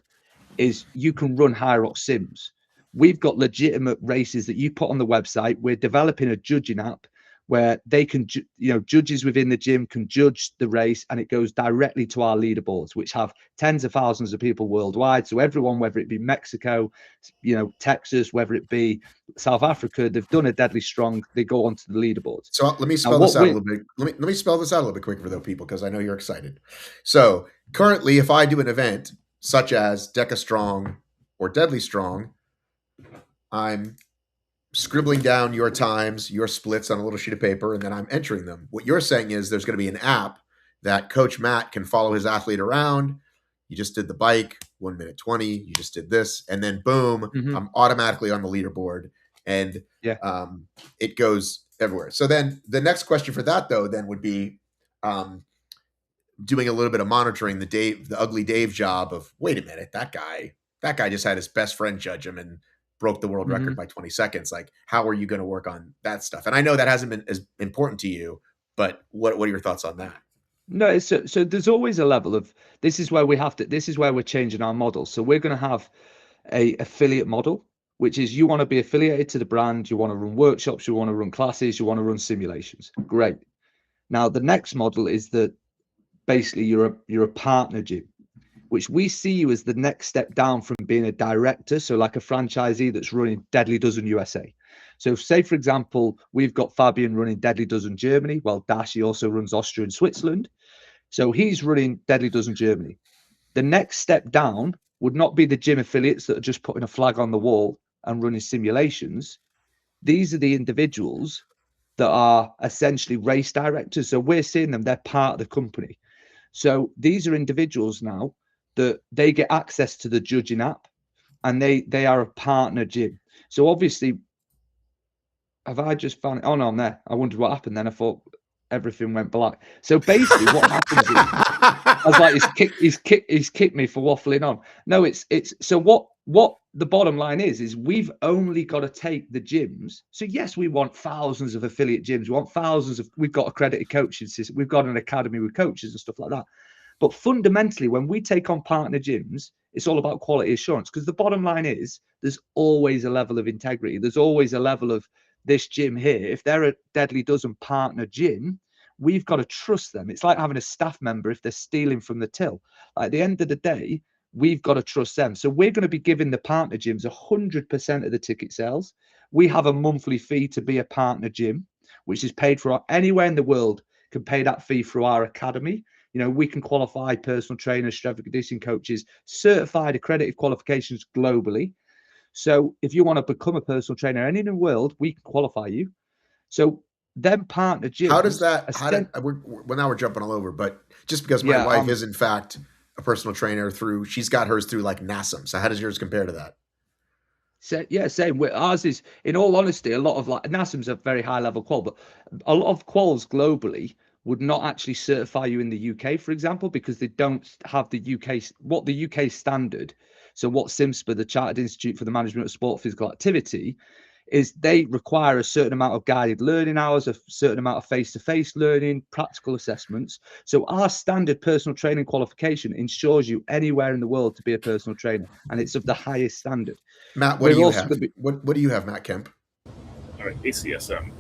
Is you can run HYROX sims. We've got legitimate races that you put on the website. We're developing a judging app where they can, judges within the gym can judge the race, and it goes directly to our leaderboards, which have tens of thousands of people worldwide. So everyone, whether it be Mexico, Texas, whether it be South Africa, they've done a Deadly Strong, they go onto the leaderboards. So let me spell this out a little bit. Let me spell this out a little bit quicker for those people, because I know you're excited. So currently, if I do an event such as Deca Strong or Deadly Strong, I'm scribbling down your times, your splits on a little sheet of paper, and then I'm entering them. What you're saying is there's going to be an app that Coach Matt can follow his athlete around. You just did the bike, 1 minute 20. You just did this, and then boom, I'm automatically on the leaderboard, and it goes everywhere. So then the next question for that, though, then would be doing a little bit of monitoring, the Ugly Dave job of, wait a minute, that guy just had his best friend judge him and broke the world record by 20 seconds. Like, how are you going to work on that stuff? And I know that hasn't been as important to you, but what are your thoughts on that? No, so there's always a level of, this is where we're changing our model. So we're going to have a affiliate model, which is you want to be affiliated to the brand, you want to run workshops, you want to run classes, you want to run simulations. Great. Now the next model is that basically you're a partner gym, which we see you as the next step down from being a director. So like a franchisee that's running Deadly Dozen USA. So say, for example, we've got Fabian running Deadly Dozen Germany. Well, Dash, he also runs Austria and Switzerland. So he's running Deadly Dozen Germany. The next step down would not be the gym affiliates that are just putting a flag on the wall and running simulations. These are the individuals that are essentially race directors. So we're seeing them, they're part of the company. So these are individuals now that they get access to the judging app, and they are a partner gym. So obviously, have I just found it? Oh no, I'm there. I wondered what happened then. I thought everything went black. So basically what happens is, I was like, he's kicked me for waffling on. No, it's so what the bottom line is we've only got to take the gyms. So yes, we want thousands of affiliate gyms. We want thousands of, we've got accredited coaching system. We've got an academy with coaches and stuff like that. But fundamentally, when we take on partner gyms, it's all about quality assurance, because the bottom line is there's always a level of integrity. There's always a level of, this gym here, if they're a Deadly Dozen partner gym, we've got to trust them. It's like having a staff member if they're stealing from the till. At the end of the day, we've got to trust them. So we're going to be giving the partner gyms 100% of the ticket sales. We have a monthly fee to be a partner gym, which is paid for anywhere in the world can pay that fee through our academy. You know, we can qualify personal trainers, strength and conditioning coaches, certified accredited qualifications globally. So if you want to become a personal trainer anywhere in the world, we can qualify you. So them partner gyms. How does that, well, now we're jumping all over, but just because my wife is in fact a personal trainer she's got hers through like NASM. So how does yours compare to that? So yeah, same. Ours is, in all honesty, a lot of like NASM's a very high level qual, but a lot of quals globally would not actually certify you in the UK, for example, because they don't have the UK standard. So what SIMSPA, the Chartered Institute for the Management of Sport Physical Activity, is they require a certain amount of guided learning hours, a certain amount of face-to-face learning, practical assessments. So our standard personal training qualification ensures you anywhere in the world to be a personal trainer, and it's of the highest standard. Matt, what do you have? What do you have, Matt Kemp? All right, ACSM.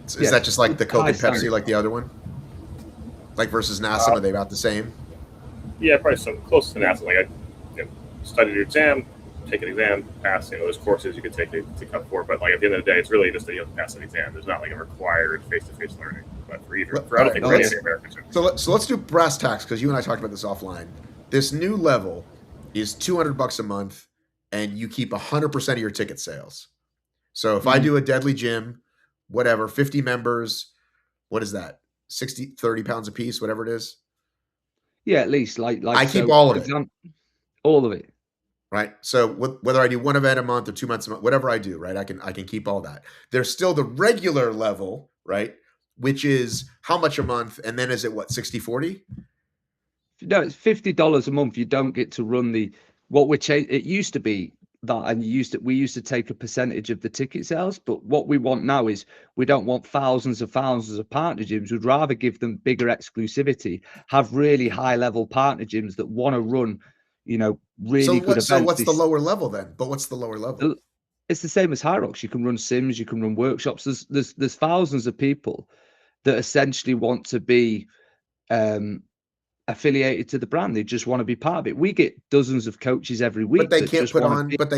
Is that just like the Coke and Pepsi, like the other one? Like versus NASM, are they about the same? Yeah, probably some close to NASM. Like I studied your exam, take an exam, pass. There's courses you could take to cut for, but like at the end of the day, it's really just that you have to pass an exam. There's not like a required face-to-face learning. But for either, I don't think for any Americans. So let's do brass tacks, because you and I talked about this offline. This new level is $200 a month, and you keep 100% of your ticket sales. So if I do a Deadly Gym, whatever, 50 members, what is that? 30 pounds a piece, whatever it is. Yeah, at least like I keep all of it. All of it. Right. So whether I do one event a month or 2 months a month, whatever I do, right, I can keep all that. There's still the regular level, right, which is how much a month, and then is it what, 60-40? No, it's $50 a month. You don't get to run it used to be that, and we used to take a percentage of the ticket sales, but what we want now is we don't want thousands of partner gyms. We'd rather give them bigger exclusivity, have really high level partner gyms that want to run, really good events. So what's the lower level then? But what's the lower level? It's the same as HYROX. You can run sims, you can run workshops. There's thousands of people that essentially want to be affiliated to the brand. They just want to be part of it. We get dozens of coaches every week. But they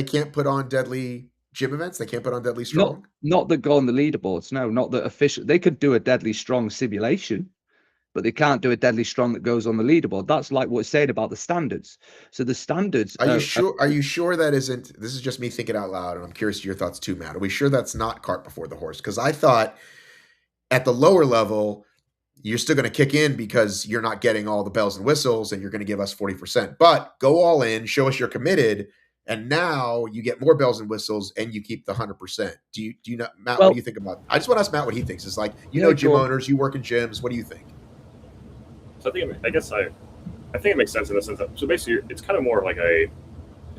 can't put on Deadly Gym events. They can't put on Deadly Strong. Not that go on the leaderboards. No, not that official. They could do a Deadly Strong simulation, but they can't do a Deadly Strong that goes on the leaderboard. That's like what it's saying about the standards. So the standards. Are you sure that isn't? This is just me thinking out loud, and I'm curious to your thoughts too, Matt. Are we sure that's not cart before the horse? Because I thought at the lower level, you're still going to kick in because you're not getting all the bells and whistles, and you're going to give us 40%. But go all in, show us you're committed, and now you get more bells and whistles, and you keep the 100%. Do you know, Matt? What do you think about it? I just want to ask Matt what he thinks. It's like, gym owners, you work in gyms. What do you think? So I think it makes sense in the sense that, so basically it's kind of more like it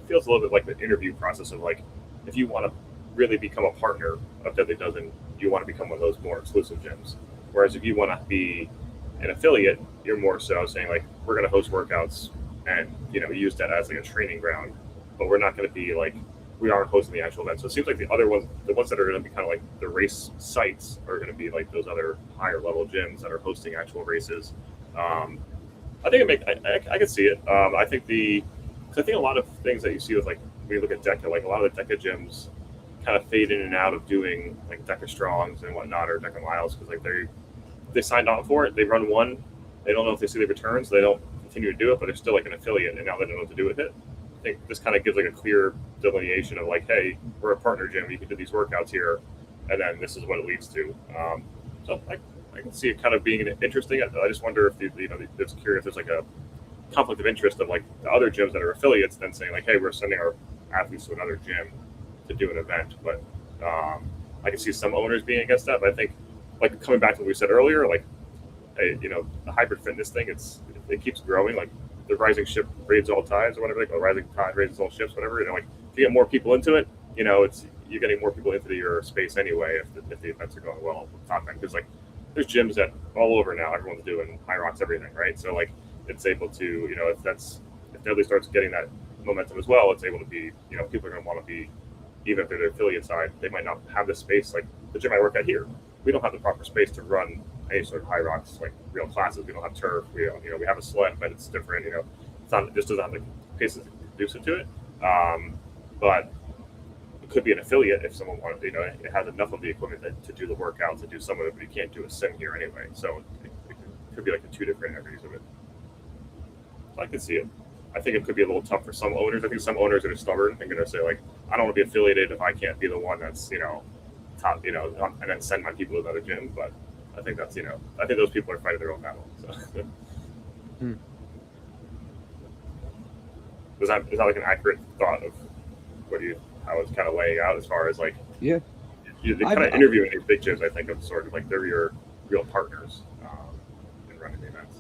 feels a little bit like the interview process of like, if you want to really become a partner of Deadly Dozen, you want to become one of those more exclusive gyms. Whereas if you want to be an affiliate, you're more so saying like we're going to host workouts and use that as like a training ground, but we're not going to be like we aren't hosting the actual event. So it seems like the other ones, the ones that are going to be kind of like the race sites, are going to be like those other higher level gyms that are hosting actual races. I think I can see it. I think cause I think a lot of things that you see with like when you look at DECA, like a lot of the DECA gyms kind of fade in and out of doing like DECA Strongs and whatnot or DECA Miles because like they signed on for it, they run one, they don't know if they see the returns, they don't continue to do it, but they're still like an affiliate, and now they don't know what to do with it. I think this kind of gives like a clear delineation of like, hey, we're a partner gym, you can do these workouts here, and then this is what it leads to. So I can see it kind of being interesting. I just wonder if it's curious. There's like a conflict of interest of like the other gyms that are affiliates then saying like, hey, we're sending our athletes to another gym to do an event. But I can see some owners being against that. But I think like coming back to what we said earlier, like hey, the hybrid fitness thing, it keeps growing. Like the rising ship raises all tides or whatever. Like a rising tide raises all ships, whatever. Like if you get more people into it, you're getting more people into your space anyway if the events are going well with content. Because like there's gyms that all over now, everyone's doing HYROX everything, right? So like it's able to, if Deadly starts getting that momentum as well, it's able to be, people are going to want to be, even if they're the affiliate side, they might not have the space. Like the gym I work at here, we don't have the proper space to run any sort of HYROX, like real classes. We don't have turf. We don't, we have a sled, but it's different. It just doesn't have the paces conducive to it. But it could be an affiliate if someone wanted, it has enough of the equipment to do the workout, to do some of it, but you can't do a sim here anyway. So it could be like the two different areas of it. So I can see it. I think it could be a little tough for some owners. I think some owners are stubborn and going to say like, I don't want to be affiliated if I can't be the one that's, top, and then send my people to another gym. But I think that's, I think those people are fighting their own battle. So. Is that like an accurate thought of how it's kind of laying out as far as like, yeah, you're kind of interviewing these big gyms, I think, of sort of like they're your real partners in running the events.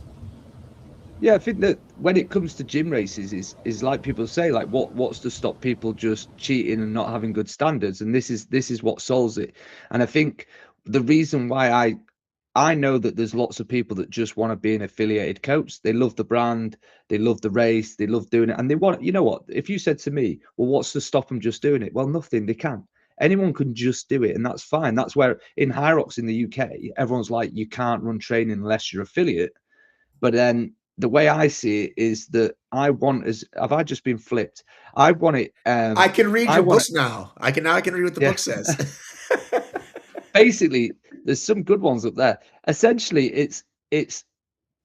Yeah, I think that when it comes to gym races, is like people say, like what's to stop people just cheating and not having good standards? And this is what solves it. And I think the reason why I know that there's lots of people that just want to be an affiliated coach. They love the brand, they love the race, they love doing it, and they want. You know what? If you said to me, "Well, what's to stop them just doing it?" Well, nothing. They can. Anyone can just do it, and that's fine. That's where in HYROX in the UK, everyone's like, you can't run training unless you're affiliate. But then the way I see it is that I want have I just been flipped? I want it. I can read your books now. I can read what the book says. Basically, there's some good ones up there. Essentially, it's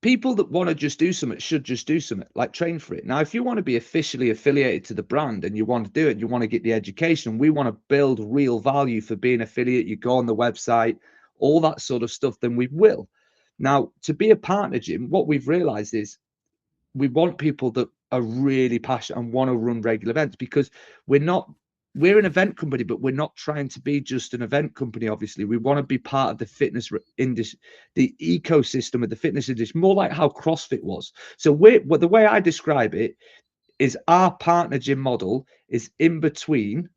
people that want to just do something should just do something, like train for it. Now, if you want to be officially affiliated to the brand and you want to do it, you want to get the education, we want to build real value for being affiliate, you go on the website, all that sort of stuff, then we will. Now, to be a partner gym, what we've realized is we want people that are really passionate and want to run regular events, because we're an event company, but we're not trying to be just an event company. Obviously, we want to be part of the fitness industry, the ecosystem of the fitness industry, more like how CrossFit was. So the way I describe it is our partner gym model is in between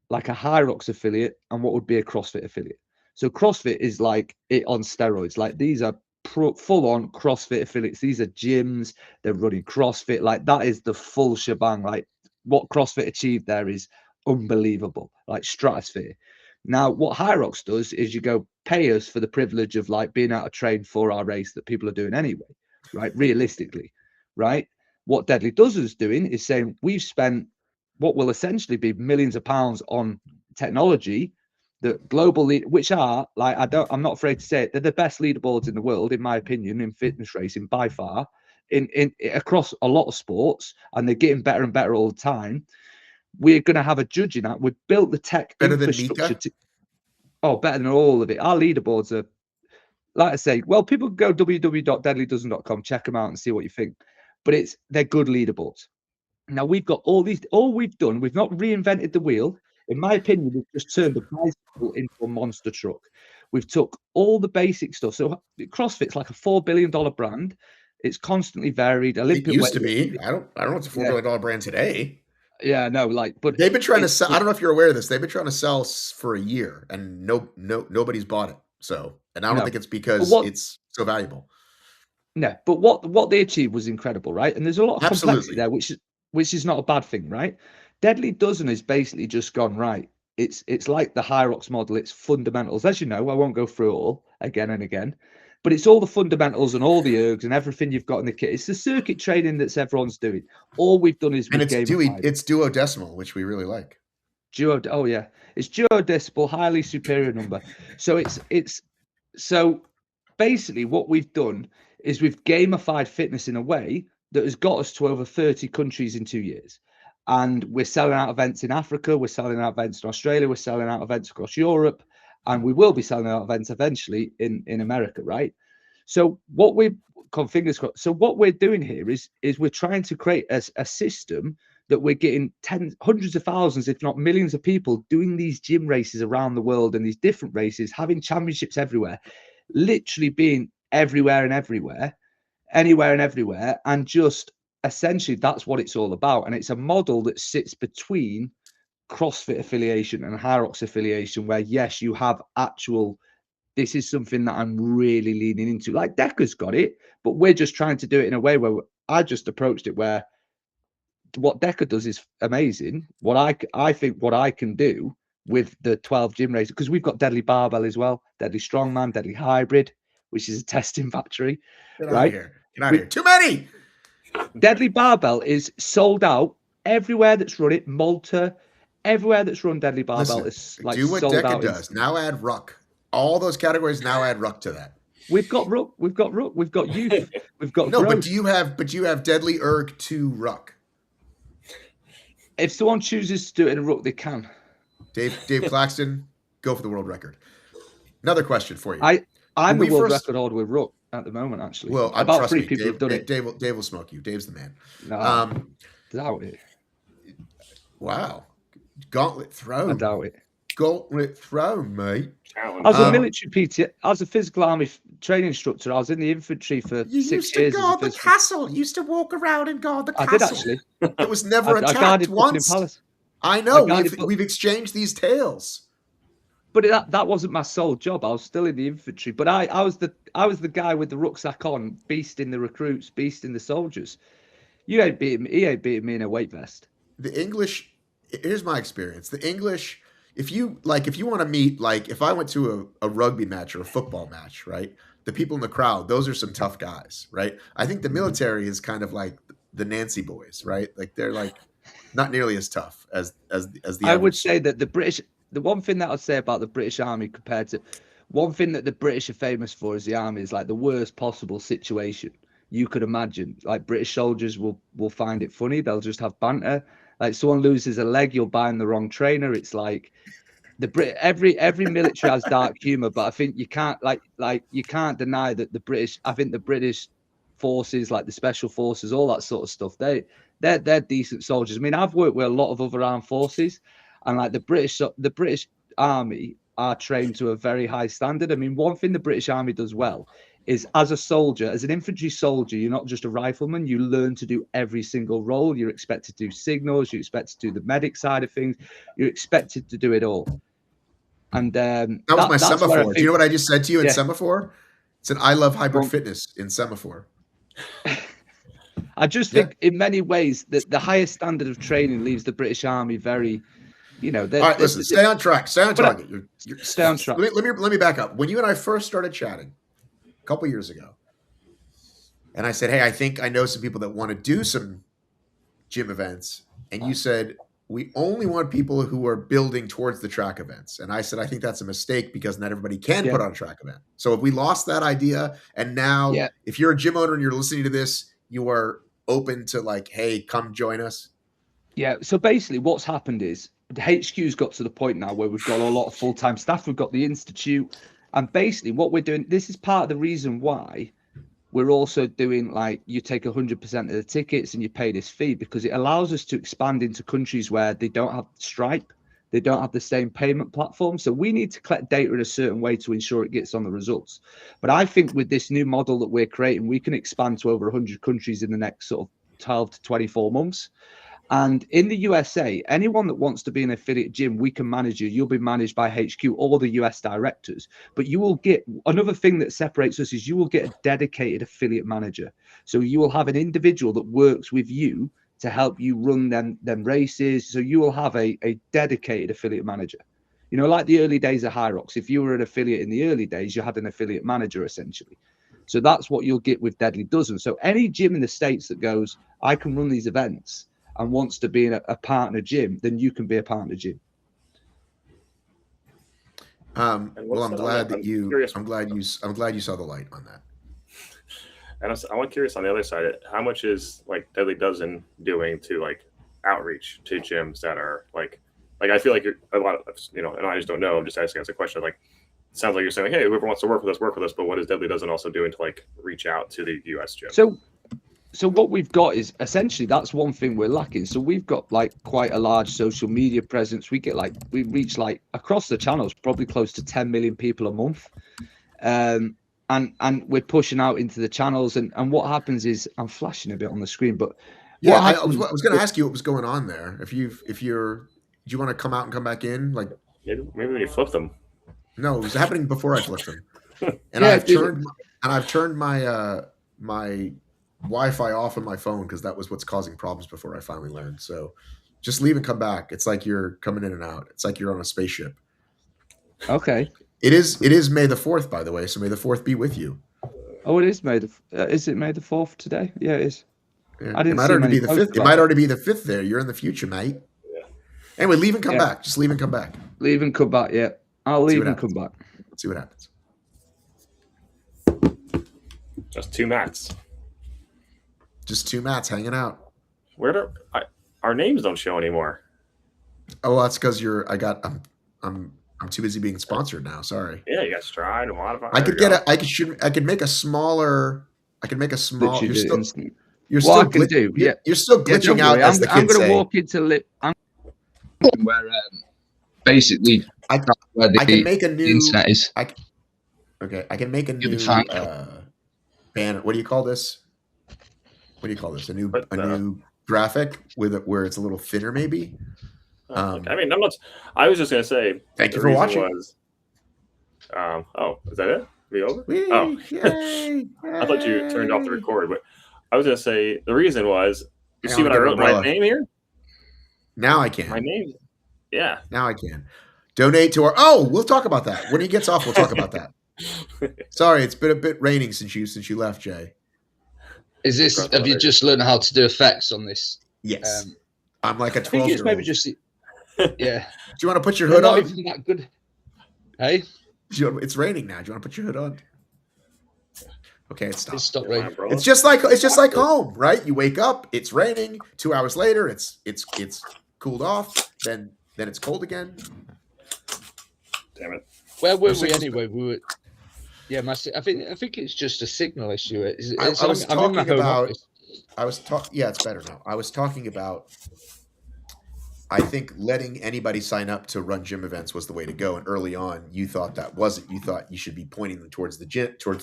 like a HYROX affiliate and what would be a CrossFit affiliate. So CrossFit is like it on steroids. Like these are full-on CrossFit affiliates. These are gyms. They're running CrossFit. Like that is the full shebang. Like what CrossFit achieved there is unbelievable, like stratosphere. Now, what HYROX does is you go pay us for the privilege of like being able to train for our race that people are doing anyway, right? Realistically, right? What Deadly Dozen is doing is saying we've spent what will essentially be millions of pounds on technology that global which are like I'm not afraid to say it, they're the best leaderboards in the world, in my opinion, in fitness racing by far, in across a lot of sports, and they're getting better and better all the time. We're going to have a judging that we've built the tech better infrastructure than better than all of it. Our leaderboards are, like I say, well, people go www.deadlydozen.com, check them out and see what you think. But they're good leaderboards. Now we've got all we've done, we've not reinvented the wheel. In my opinion, we've just turned a bicycle into a monster truck. We've took all the basic stuff. So CrossFit's like a $4 billion brand. It's constantly varied. Olympic it used to be. I don't know what's a $4 billion brand today. Yeah, no, but they've been trying to sell. I don't know if you're aware of this. They've been trying to sell for a year, and nobody's bought it. So, and I don't think it's because it's so valuable. No, but what they achieved was incredible, right? And there's a lot of complexity Absolutely. there, which is not a bad thing, right? Deadly Dozen has basically just gone right. It's like the HYROX model. It's fundamentals, as you know. I won't go through it all again and again, but it's all the fundamentals and all the ergs and everything you've got in the kit. It's the circuit training that's everyone's doing. All we've done is And we've gamified. it's duodecimal, which we really like. Oh yeah, it's duodecimal, highly superior number. So so basically what we've done is we've gamified fitness in a way that has got us to over 30 countries in 2 years. And we're selling out events in Africa, we're selling out events in Australia, we're selling out events across Europe, and we will be selling out events eventually in America, right? So what we've got, fingers crossed. So what we're doing here is we're trying to create a system that we're getting hundreds of thousands, if not millions of people doing these gym races around the world and these different races, having championships everywhere, literally being everywhere and everywhere, anywhere and everywhere. And just essentially that's what it's all about. And it's a model that sits between CrossFit affiliation and HYROX affiliation, where yes, you have actual, this is something that I'm really leaning into. Like Decker's got it, but we're just trying to do it in a way where I just approached it where what Decker does is amazing. What I think what I can do with the 12 gym races, because we've got Deadly Barbell as well, Deadly Strongman, Deadly Hybrid, which is a testing factory. Get out Right? of here. Get out of here. Too many. Deadly Barbell is sold out everywhere that's run it. Malta, everywhere that's run Deadly Barbell is like do what sold Deca out. does. Now add ruck. All those categories now add ruck to that. We've got ruck, we've got youth, we've got no, growth. but do you have Deadly Erg to ruck? If someone chooses to do it in a ruck, they can. Dave Claxton, go for the world record. Another question for you. I'm the world record holder with ruck at the moment, actually. Well, about 3 me, people have done it. Dave will smoke you. Dave's the man. No, doubt it. Wow. Gauntlet throw. I doubt it. Gauntlet throw, mate. I was a military PT. I was a physical army training instructor. I was in the infantry for 6 years. You used to guard the castle. You used to walk around and guard the castle. I did, actually. It was never attacked I guarded once. Palace. I know. We've exchanged these tales. But that wasn't my sole job. I was still in the infantry. But I was the guy with the rucksack on, beasting the recruits, beasting the soldiers. He ain't beating me in a weight vest. The English, here's my experience. The English, if you want to meet, like if I went to a rugby match or a football match, right? The people in the crowd, those are some tough guys, right? I think the military is kind of like the Nancy boys, right? Like they're like not nearly as tough as the I would say that the one thing that I'd say about the British Army compared to one thing that the British are famous for is the army is like the worst possible situation you could imagine. Like British soldiers will find it funny. They'll just have banter. Like someone loses a leg, you'll buy them the wrong trainer. It's like every military has dark humor, but I think you can't you can't deny that I think the British forces, like the special forces, all that sort of stuff, they're decent soldiers. I mean, I've worked with a lot of other armed forces, and like the British Army are trained to a very high standard. I mean, one thing the British Army does well is as a soldier, as an infantry soldier, you're not just a rifleman. You learn to do every single role. You're expected to do signals. You're expected to do the medic side of things. You're expected to do it all. And that was my semaphore. Do you know what I just said to you in semaphore? It said, I love hybrid fitness in semaphore. I just think in many ways that the highest standard of training leaves the British Army very, all right, listen, stay on track. Stay on target. Stay on track. Let me back up. When you and I first started chatting a couple years ago, and I said, hey, I think I know some people that want to do some gym events. And you said, we only want people who are building towards the track events. And I said, I think that's a mistake because not everybody can put on a track event. So if we lost that idea, and now if you're a gym owner and you're listening to this, you are open to like, hey, come join us. Yeah. So basically what's happened is the HQ's got to the point now where we've got a lot of full-time staff. We've got the Institute. And basically what we're doing, this is part of the reason why we're also doing like you take 100% of the tickets and you pay this fee, because it allows us to expand into countries where they don't have Stripe. They don't have the same payment platform. So we need to collect data in a certain way to ensure it gets on the results. But I think with this new model that we're creating, we can expand to over 100 countries in the next sort of 12 to 24 months. And in the USA, anyone that wants to be an affiliate gym, we can manage you. You'll be managed by HQ or the US directors. But you will get another thing that separates us is you will get a dedicated affiliate manager. So you will have an individual that works with you to help you run them races. So you will have a dedicated affiliate manager. You know, like the early days of HYROX. If you were an affiliate in the early days, you had an affiliate manager essentially. So that's what you'll get with Deadly Dozen. So any gym in the States that goes, I can run these events and wants to be in a partner gym, then you can be a partner gym. Well, I'm glad you saw the light on that. And I'm curious on the other side, how much is like Deadly Dozen doing to like outreach to gyms that are like I feel like you're a lot of, you know, and I just don't know. I'm just asking as a question. Like, it sounds like you're saying, hey, whoever wants to work with us. But what is Deadly Dozen also doing to like reach out to the US gym? So what we've got is essentially that's one thing we're lacking. So we've got like quite a large social media presence. We reach like across the channels probably close to 10 million people a month. And we're pushing out into the channels. And what happens is I'm flashing a bit on the screen, but yeah, I was going to ask you what was going on there. Do you want to come out and come back in? Like maybe when you flip them. No, it was happening before I flipped them. And yeah, I've turned my my Wi-Fi off on my phone because that was what's causing problems before I finally learned. So just leave and come back. It's like you're coming in and out. It's like you're on a spaceship. Okay. It is May the 4th, by the way. So May the 4th be with you. Oh, it is May the. Is it May the 4th today? Yeah, it is. Yeah. I didn't. It might already be the 5th. It might already be the 5th. There, you're in the future, mate. Yeah. Anyway, leave and come back. Just leave and come back. Leave and come back. Yeah, I'll leave and come back. Let's see what happens. Just two mats. Just two mats hanging out. Our names don't show anymore? Oh, well, that's because I'm too busy being sponsored now. Sorry. Yeah, you got Stride and Modify. I could make a small. You're still glitching out. I'm going to walk into where basically I can make a new internet is. I can make a new banner. What do you call this? A new graphic where it's a little thinner, maybe. I mean, I was just gonna say. Thank you for watching. Is that it? We over? Oh, yay. I thought you turned off the record, but I was gonna say the reason was. You see what I wrote my name here? Now I can. My name. Yeah. Now I can. Donate to our. Oh, we'll talk about that when he gets off. We'll talk about that. Sorry, it's been a bit raining since you left, Jay. Is this? Have you just learned how to do effects on this? Yes. I'm like a 12-year-old. Maybe just. Yeah. Do you want to put your hood on? Isn't that good? Hey. It's raining now. Do you want to put your hood on? Okay, it stopped. It's stopped raining. It's just like home, right? You wake up, it's raining. 2 hours later, it's cooled off. Then it's cold again. Damn it. Where were we anyway? We were. Yeah, I think it's just a signal issue. Yeah, it's better now. I was talking about. I think letting anybody sign up to run gym events was the way to go. And early on, you thought that wasn't. You thought you should be pointing them towards the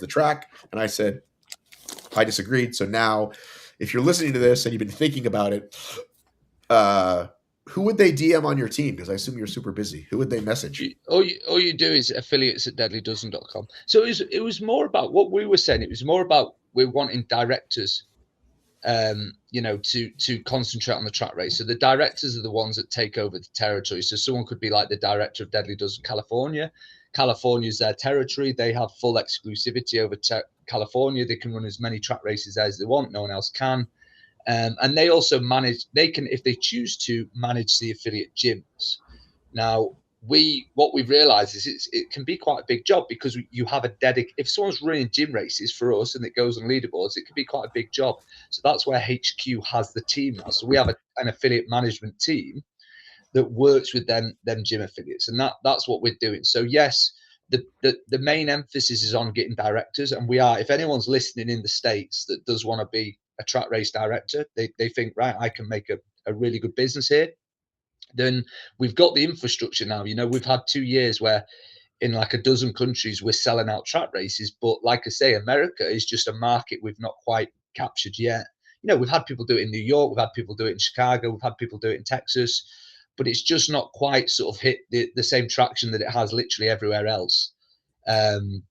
track. And I said, I disagreed. So now, if you're listening to this and you've been thinking about it, who would they DM on your team? Because I assume you're super busy. Who would they message? All you do is affiliates@deadlydozen.com. So it was more about what we were saying. It was more about we're wanting directors. To concentrate on the track race. So the directors are the ones that take over the territory. So someone could be like the director of Deadly Dozen California. California is their territory. They have full exclusivity over California. They can run as many track races as they want. No one else can. And they also they can, if they choose to, manage the affiliate gyms. Now, what we've realized is it can be quite a big job because you have if someone's running gym races for us and it goes on leaderboards, it can be quite a big job. So that's where HQ has the team now. So we have an affiliate management team that works with them gym affiliates, and that's what we're doing. So yes, the main emphasis is on getting directors, and we are. If anyone's listening in the States that does want to be a track race director, they think, right, I can make a really good business here. Then we've got the infrastructure now. We've had 2 years where in like a dozen countries we're selling out track races. But like I say, America is just a market we've not quite captured yet. we've had people do it in New York, we've had people do it in Chicago, we've had people do it in Texas, but it's just not quite sort of hit the same traction that it has literally everywhere else. And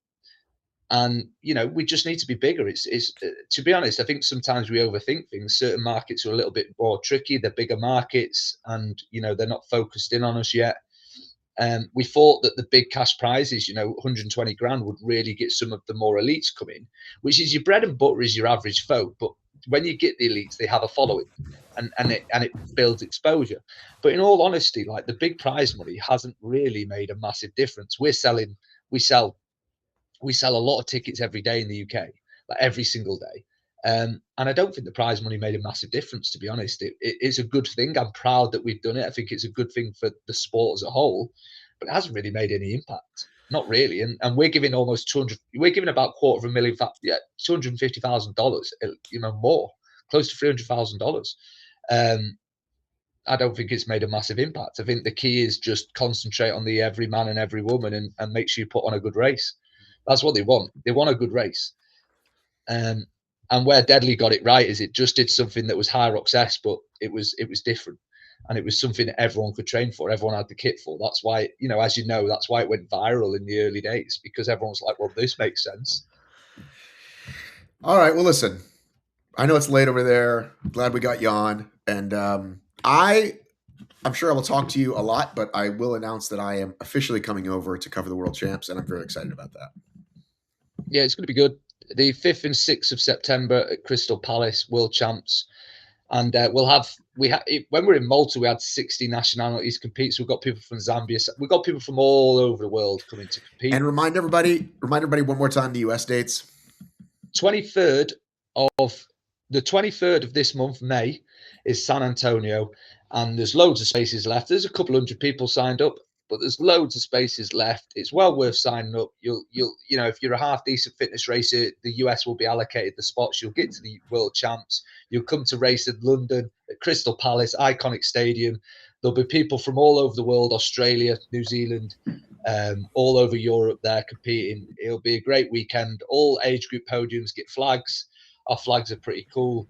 we just need to be bigger. It's to be honest, I think sometimes we overthink things. Certain markets are a little bit more tricky. They're bigger markets, and they're not focused in on us yet. We thought that the big cash prizes, 120 grand, would really get some of the more elites coming, which is your bread and butter, is your average folk. But when you get the elites, they have a following, and it builds exposure. But in all honesty, like, the big prize money hasn't really made a massive difference. We sell a lot of tickets every day in the UK, like every single day. And I don't think the prize money made a massive difference, to be honest. It's a good thing. I'm proud that we've done it. I think it's a good thing for the sport as a whole, but it hasn't really made any impact. Not really. And we're giving almost 200, we're giving about $250,000, more, close to $300,000. I don't think it's made a massive impact. I think the key is just concentrate on the every man and every woman, and make sure you put on a good race. That's what they want. They want a good race. And where Deadly got it right is it just did something that was HYROX-esque, but it was different. And it was something that everyone could train for. Everyone had the kit for. That's why, that's why it went viral in the early days, because everyone was like, well, this makes sense. All right. Well, listen, I know it's late over there. Glad we got you on. And I'm sure I will talk to you a lot, but I will announce that I am officially coming over to cover the World Champs, and I'm very excited about that. Yeah, it's going to be good. The 5th and 6th of September at Crystal Palace, World Champs. And when we're in Malta, we had 60 nationalities compete. So we've got people from Zambia. We've got people from all over the world coming to compete. And remind everybody one more time the US dates. 23rd of this month, May, is San Antonio. And there's loads of spaces left. There's a couple hundred people signed up, but there's loads of spaces left. It's well worth signing up. You'll if you're a half decent fitness racer, the US will be allocated the spots. You'll get to the World Champs. You'll come to race in London at Crystal Palace, iconic stadium. There'll be people from all over the world, Australia, New Zealand, all over Europe there competing. It'll be a great weekend. All age group podiums get flags. Our flags are pretty cool.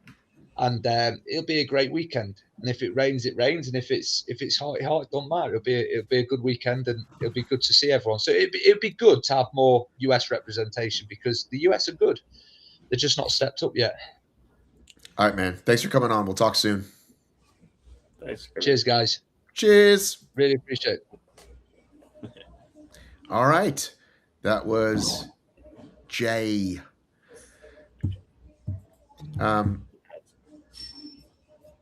And it'll be a great weekend. And if it rains, it rains. And if it's hot, it don't matter. It'll be a good weekend, and it'll be good to see everyone. So it'd be good to have more US representation, because the US are good. They're just not stepped up yet. All right, man. Thanks for coming on. We'll talk soon. Thanks. Cheers, guys. Cheers. Really appreciate it. All right. That was Jay.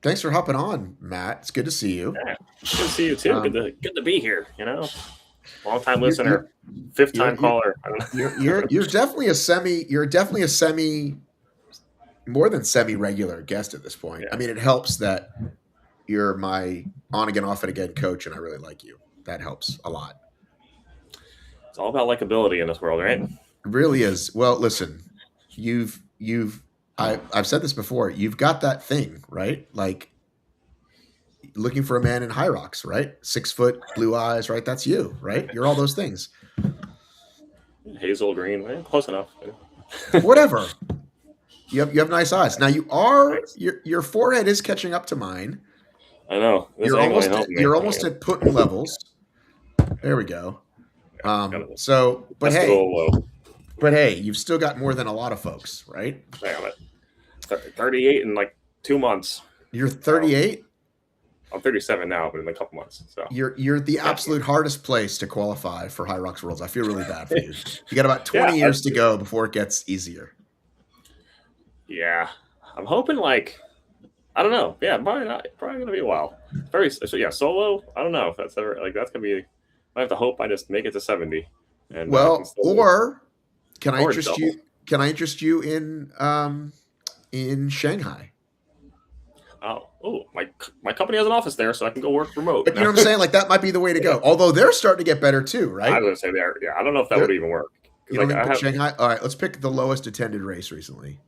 Thanks for hopping on, Matt. It's good to see you. Yeah, good to see you too. Good to be here. Long time listener, fifth time caller. You're definitely a semi more than semi regular guest at this point. Yeah. I mean, it helps that you're my on again, off and again coach, and I really like you. That helps a lot. It's all about likability in this world, right? It really is. Well, listen, I've said this before. You've got that thing, right? Like looking for a man in HYROX, right? 6 foot, blue eyes, right? That's you, right? You're all those things. Hazel green, close enough. Whatever. You have nice eyes. Now your forehead is catching up to mine. I know. You're almost at Putin levels. There we go. But hey, you've still got more than a lot of folks, right? Hang on. 38 in like 2 months. You're 38? I'm 37 now, but in a couple months. So you're the absolute hardest place to qualify for HYROX Worlds. I feel really bad for you. You got about 20 years to go before it gets easier. Yeah. I'm hoping I don't know. Yeah, probably gonna be a while. Solo. I don't know if that's ever that's gonna be. I have to hope I just make it to 70. And can I interest you? Can I interest you in Shanghai? My company has an office there, so I can go work remote. But you know what I'm saying? Like that might be the way to go. Although they're starting to get better too, right? I was gonna say there. Yeah, I don't know if that would even work. Shanghai. All right, let's pick the lowest attended race recently.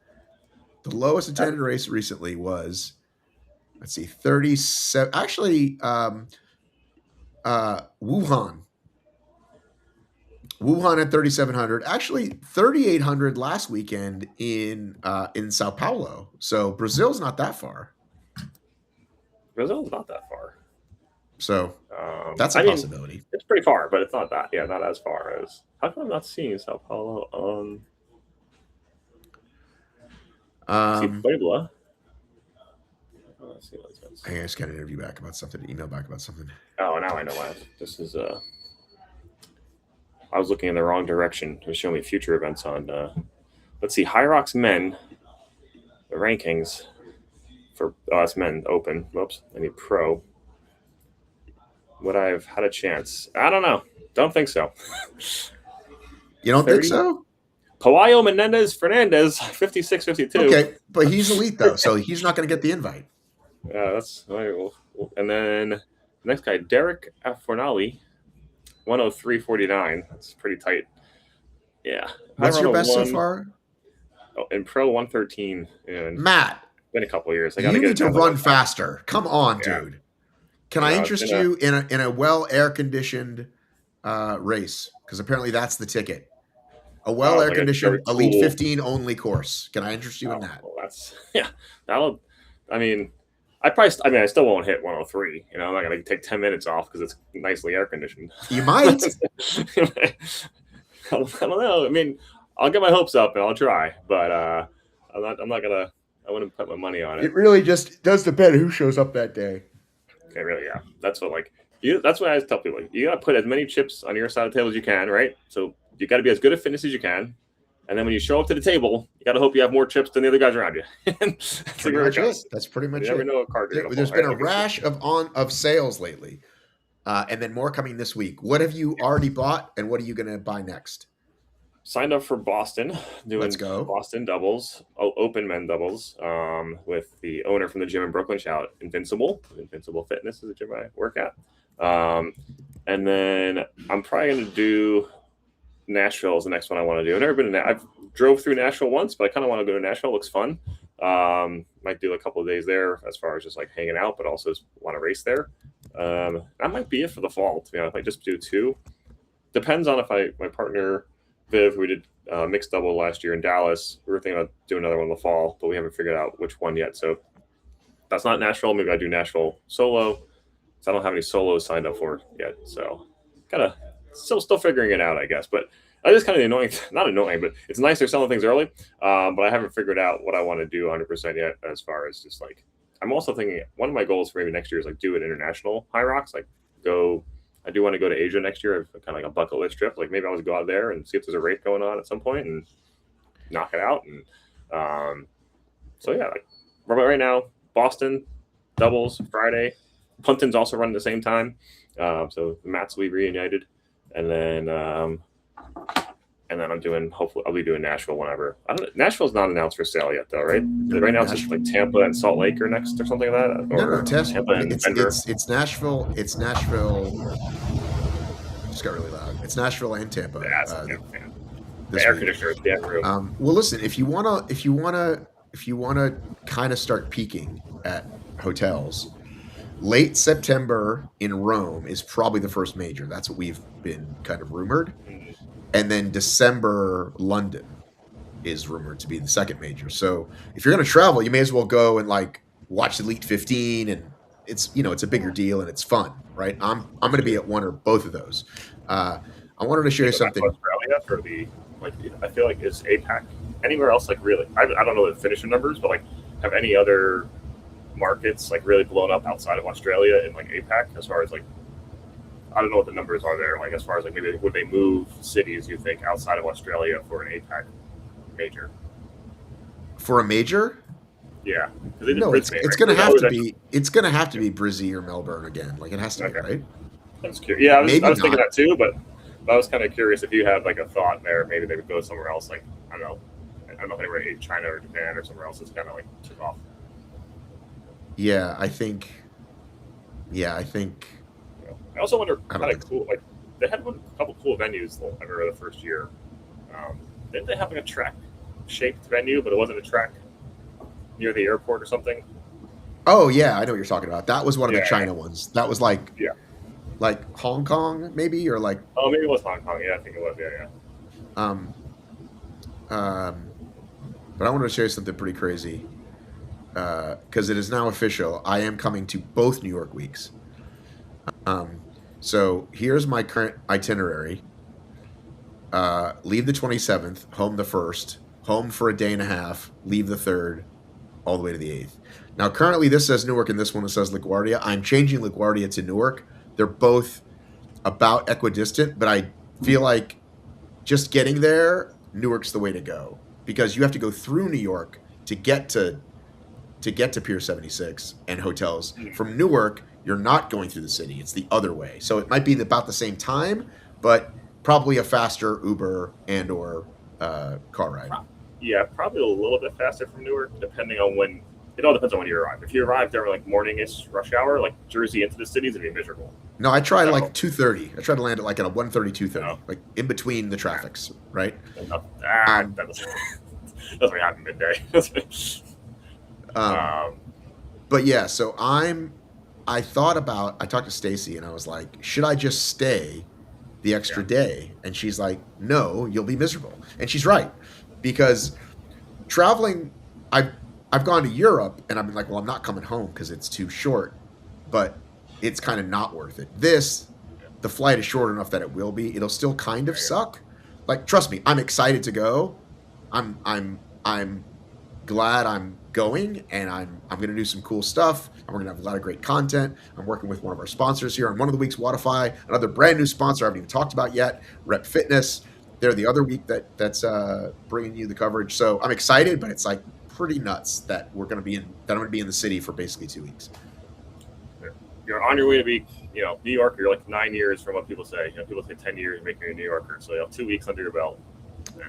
The lowest attended race recently was, let's see, 37. Actually, Wuhan Wuhan at 3,700. Actually, 3,800 last weekend in Sao Paulo. So Brazil's not that far. Brazil's not that far. So that's a possibility. Mean, it's pretty far, but it's not that. Yeah, not as far as. How come I'm not seeing Sao Paulo on? See Puebla. I just got an interview back about something. Email back about something. Oh, now I know why. This is I was looking in the wrong direction. It was showing me future events on. Let's see, HYROX men. The rankings for us men open. Whoops, I need pro. Would I have had a chance? I don't know. Don't think so. You don't think so? Pelayo Menendez Fernandez, 56-52. Okay, but he's elite though, so he's not going to get the invite. Yeah, that's and then the next guy, Derek Fornali, 103.49. That's pretty tight. Yeah. What's your best so far? Oh, in pro 113. Matt, been a couple of years. You need to run faster. Come on, dude. Can I interest you in a well air conditioned race? Because apparently that's the ticket. A well air conditioned Elite 15 only course. Can I interest you in that? Well, that's that'll. I mean, I still won't hit 103. You know, I'm not gonna take 10 minutes off because it's nicely air conditioned. You might. I don't know. I mean, I'll get my hopes up and I'll try, but I'm not gonna. I wouldn't put my money on it. It really just does depend who shows up that day. Okay, really, yeah. That's what that's what I tell people. You gotta put as many chips on your side of the table as you can, right? So you got to be as good at fitness as you can, and then when you show up to the table, you got to hope you have more chips than the other guys around you. That's pretty much it. That's pretty much it. You never know what card you're gonna There's been a rash of sales lately, and then more coming this week. What have you already bought, and what are you going to buy next? Signed up for Boston, doing Let's go. Boston doubles, open men doubles, with the owner from the gym in Brooklyn. Shout out Invincible Fitness is a gym I work at. And then I'm probably going to do Nashville is the next one I want to do. I've never been I've drove through Nashville once, but I kind of want to go to Nashville. It looks fun. Might do a couple of days there as far as just like hanging out, but also want to race there. That might be it for the fall. To be honest, I just do 2. Depends on if my partner Viv, we did mixed double last year in Dallas. We were thinking about doing another one in the fall, but we haven't figured out which one yet. So that's not Nashville. Maybe I do Nashville solo. So I don't have any solos signed up for yet. So kind of still figuring it out, I guess. But that is kind of annoying. Not annoying, but it's nice they're selling things early. But I haven't figured out what I want to do 100% yet. As far as just like, I'm also thinking one of my goals for maybe next year is like do an international HYROX. Like go. I do want to go to Asia next year. Kind of like a bucket list trip. Like maybe I'll just go out there and see if there's a race going on at some point and knock it out. And so yeah, like right now, Boston doubles Friday. Punton's also running at the same time. So the Mats will be reunited, and then I'm doing. Hopefully, I'll be doing Nashville whenever. Nashville's not announced for sale yet, though, right? Right now, it's just like Tampa and Salt Lake are next, or something like that. No, Tampa and Denver. It's Nashville. It's Nashville. Just got really loud. It's Nashville and Tampa. Yeah, the air conditioner. Yeah, well, listen. If you wanna kind of start peaking at hotels, late September in Rome is probably the first major. That's what we've been kind of rumored. And then December, London is rumored to be the second major. So if you're going to travel, you may as well go and like watch Elite 15, and it's a bigger deal and it's fun, right? I'm going to be at one or both of those. I wanted to show you something. Australia I feel like it's APAC. Anywhere else, like really, I don't know the finishing numbers, but like have any other markets like really blown up outside of Australia and like APAC as far as like. I don't know what the numbers are there. Like as far as like maybe would they move cities you think outside of Australia for an APAC major? For a major? Yeah. No, it's going to have to be. It's going to have to be Brizzy or Melbourne again. Like it has to be, right? That's curious. Yeah, I was thinking that too, but I was kind of curious if you had like a thought there. Maybe they would go somewhere else. Like I don't know if they were in China or Japan or somewhere else that's kind of like took off. Yeah, I think. I also wonder, kind of cool, like they had a couple cool venues. I remember the first year. Didn't they have like a track-shaped venue, but it wasn't a track near the airport or something? Oh yeah, I know what you're talking about. That was one of the China ones. That was like, like Hong Kong, maybe, or like Oh, maybe it was Hong Kong. Yeah, I think it was. Yeah, um, but I wanted to show you something pretty crazy because it is now official. I am coming to both New York weeks. So here's my current itinerary. Leave the 27th, home the 1st, home for a day and a half, leave the 3rd, all the way to the 8th. Now, currently, this says Newark and this one says LaGuardia. I'm changing LaGuardia to Newark. They're both about equidistant, but I feel like just getting there, Newark's the way to go because you have to go through New York to get to Pier 76 and hotels. yeah. From Newark, you're not going through the city. It's the other way. So it might be about the same time, but probably a faster Uber and or car ride. Yeah, probably a little bit faster from Newark, depending on when. It all depends on when you arrive. If you arrive there like morning-ish rush hour, like Jersey into the cities, it'd be miserable. No, I tried So, like 2:30. I tried to land at like at a 1:30, 2:30, No. like in between the traffics, right? that doesn't happen midday. But yeah, so I talked to Stacy and I was like, should I just stay the extra day? And she's like, no, you'll be miserable. And she's right. Because traveling, I've gone to Europe and I've been like, well, I'm not coming home because it's too short, but it's kind of not worth it. The flight is short enough that it will be. It'll still kind of suck. Like, trust me, I'm excited to go. I'm glad I'm going, and I'm going to do some cool stuff. And we're going to have a lot of great content. I'm working with one of our sponsors here on one of the weeks, Watify, another brand new sponsor I haven't even talked about yet, Rep Fitness. They're the other week that's bringing you the coverage. So I'm excited, but it's like pretty nuts that I'm going to be in the city for basically 2 weeks. You're on your way to be, New Yorker. You're like 9 years from what people say. People say 10 years making you a New Yorker. So you have 2 weeks under your belt.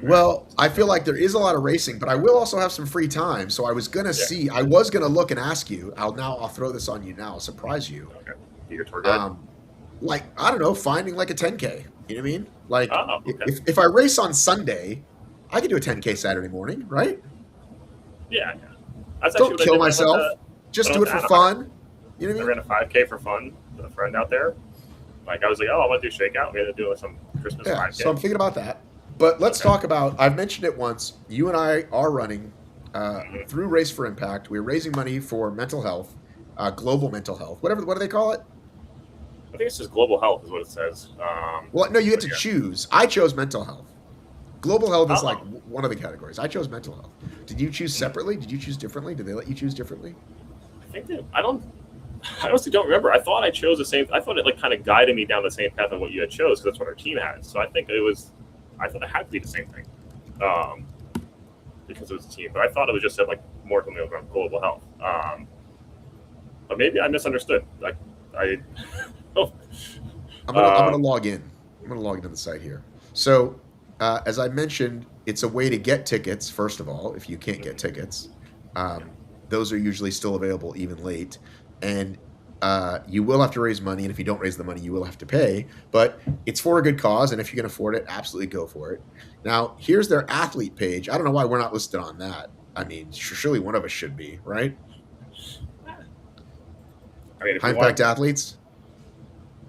Well, I feel like there is a lot of racing, but I will also have some free time. So I was going to look and ask you. I'll throw this on you now. I'll surprise you. Okay. Your tour guide. Like, I don't know, finding like a 10K. You know what I mean? Like, okay. if I race on Sunday, I could do a 10K Saturday morning, right? Yeah. That's Don't kill myself. Just do it for fun. You know what I mean? ran a 5K for fun with a friend out there. Like, I was like, I want to do shakeout. We had to do some Christmas 5K. So I'm thinking about that. But let's talk about, I've mentioned it once, you and I are running through Race for Impact. We're raising money for mental health, global mental health, what do they call it? I think it's just global health is what it says. Well, no, you get to choose. I chose mental health. Global health is like one of the categories. I chose mental health. Did you choose separately? Did you choose differently? Did they let you choose differently? I think I honestly don't remember. I thought I chose the same. I thought it like kind of guided me down the same path of what you had chose because that's what our team had. So I think I thought it had to be the same thing because it was a team. But I thought it was just said like more something about global health. But maybe I misunderstood. Like I'm gonna log in. I'm gonna log into the site here. So as I mentioned, it's a way to get tickets. First of all, if you can't get tickets, those are usually still available even late. And you will have to raise money, and if you don't raise the money, you will have to pay. But it's for a good cause, and if you can afford it, absolutely go for it. Now, here's their athlete page. I don't know why we're not listed on that. I mean, surely one of us should be, right? I mean, High impact athletes.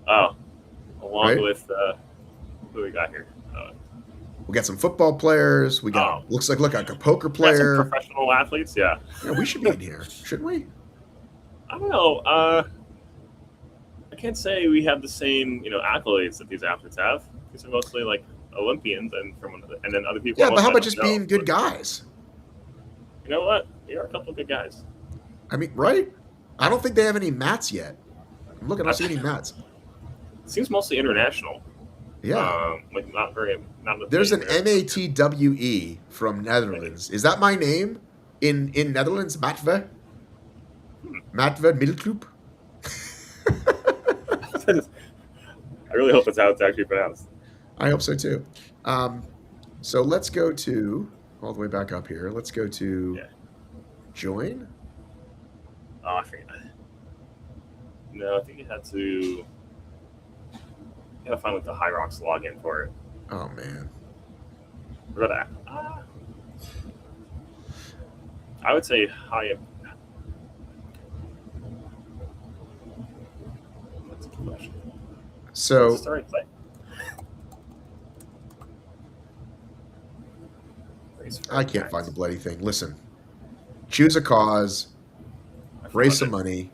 Along with who we got here. We got some football players. We got looks like a poker player. Some professional athletes, yeah. We should be in here, shouldn't we? I don't know. I can't say we have the same, accolades that these athletes have. These are mostly like Olympians, and then other people. Yeah, but how about just being good guys? You know what? We are a couple of good guys. I mean, right? I don't think they have any mats yet. I'm looking. I don't see any mats. It seems mostly international. Yeah. Like not very. There's an MATWE from Netherlands. Is that my name in Netherlands? Matve? Matve Middelkloop? I really hope that's how it's actually pronounced. I hope so too. So let's go to all the way back up here. Let's go to join. Oh, I forget. No, I think you had to. You gotta find like the HYROX login for it. Oh man. We're gonna. I would say high. That's a good question. So What's the story say? I can't find the bloody thing. Listen, choose a cause, raise some money,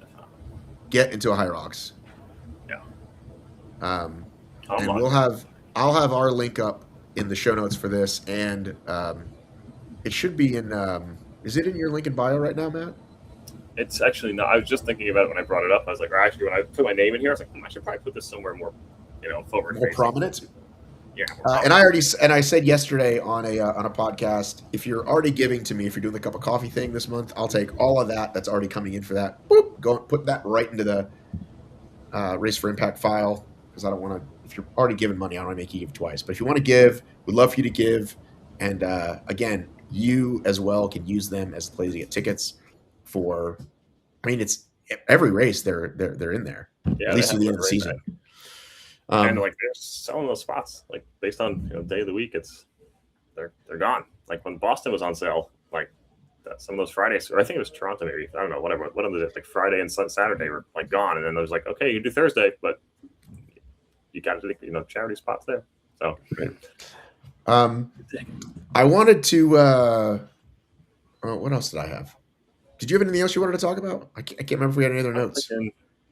get into a HYROX. Yeah. And I'll have our link up in the show notes for this, and it should be in. Is it in your link in bio right now, Matt? It's actually not. I was just thinking about it when I brought it up. I was like, actually, when I put my name in here, I was like, I should probably put this somewhere more, forward, more prominent. Yeah. And I said yesterday on a podcast, if you're already giving to me, if you're doing the cup of coffee thing this month, I'll take all of that that's already coming in for that. Boop, go and put that right into the Race for Impact file, because I don't want to. If you're already giving money, I don't want to make you give twice. But if you want to give, we'd love for you to give. And again, you as well can use them as the place to get tickets for. I mean, it's every race they're in there. Yeah, at least through the end of the season. And like they're selling those spots like based on day of the week, they're gone. Like when Boston was on sale, like some of those Fridays, or I think it was Toronto, maybe, I don't know, whatever. One of the like Friday and Saturday were like gone, and then there was like, okay, you do Thursday, but you got to charity spots there. So, I wanted to. What else did I have? Did you have anything else you wanted to talk about? I can't remember if we had any other notes.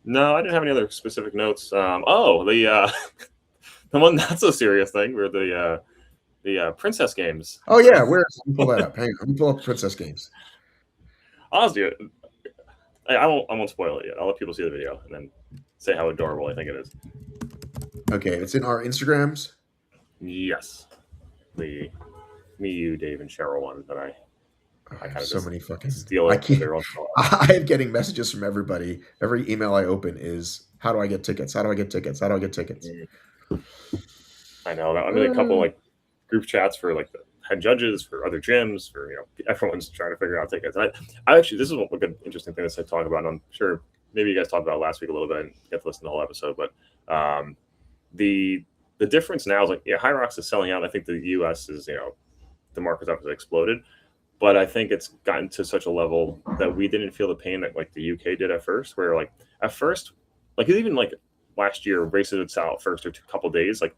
No, I didn't have any other specific notes. The the one not so serious thing were the Princess Games. Oh yeah, let me pull that up. Hang on, let me pull up Princess Games. I'll do it. I won't spoil it yet. I'll let people see the video and then say how adorable I think it is. Okay, it's in our Instagrams. Yes, the me, you, Dave, and Cheryl one that I kind of so many fucking steal it. I am getting messages from everybody. Every email I open is, "How do I get tickets? How do I get tickets? How do I get tickets?" I know. I'm in a couple like group chats for like the head judges, for other gyms, for everyone's trying to figure out tickets. I actually, this is a good interesting thing to talk about. And I'm sure maybe you guys talked about it last week a little bit and get to listen to the whole episode. But the difference now is like, HYROX is selling out. I think the US is the market up has exploded. But I think it's gotten to such a level that we didn't feel the pain that like the UK did at first, where like at first, like even like last year, races would sell out first or a couple days. Like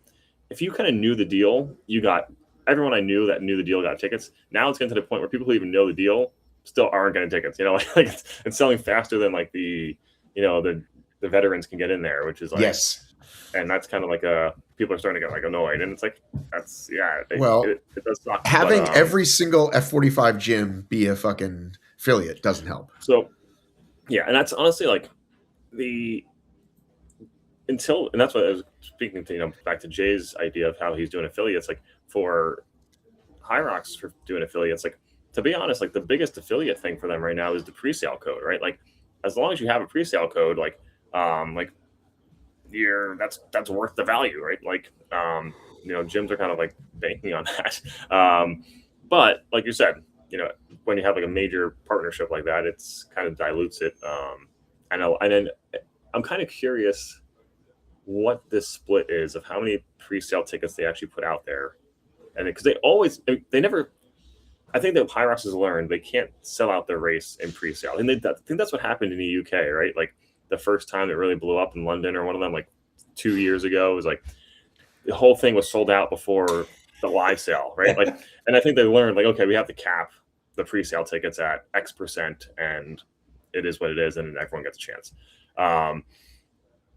if you kind of knew the deal, you got everyone I knew that knew the deal got tickets. Now it's getting to the point where people who even know the deal still aren't getting tickets. Like it's selling faster than like the veterans can get in there, which is like yes. And that's kind of like people are starting to get like annoyed, and it's like that's it does suck. Having every single F45 gym be a fucking affiliate doesn't help. So and that's honestly like and that's what I was speaking to, back to Jay's idea of how he's doing affiliates. Like for HYROX for doing affiliates, like to be honest, like the biggest affiliate thing for them right now is the pre-sale code, right? Like as long as you have a pre-sale code, that's worth the value, right? Like gyms are kind of like banking on that. But like you said, when you have like a major partnership like that, it's kind of dilutes it. I know, and then I'm kind of curious what this split is of how many pre-sale tickets they actually put out there, and because they never. I think that HYROX has learned they can't sell out their race in pre-sale, and I think that's what happened in the UK, right? Like the first time it really blew up in London or one of them, like 2 years ago, it was like the whole thing was sold out before the live sale, right? Like, and I think they learned like, okay, we have to cap the pre-sale tickets at X%, and it is what it is, and everyone gets a chance.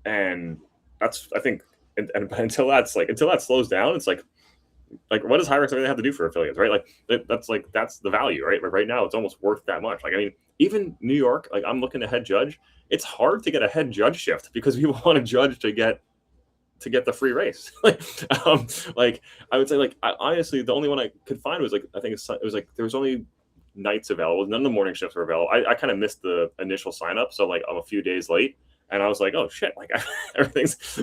And that's, I think, and until that slows down, it's like what does HYROX really have to do for affiliates, right? Like that's the value, right? Like right now, it's almost worth that much. Like I mean, even New York, like I'm looking to head judge. It's hard to get a head judge shift because people want to judge to get the free race. like I would say, like honestly, the only one I could find was like I think it was like there was only nights available. None of the morning shifts were available. I kind of missed the initial sign up, so like I'm a few days late. And I was like, oh shit, like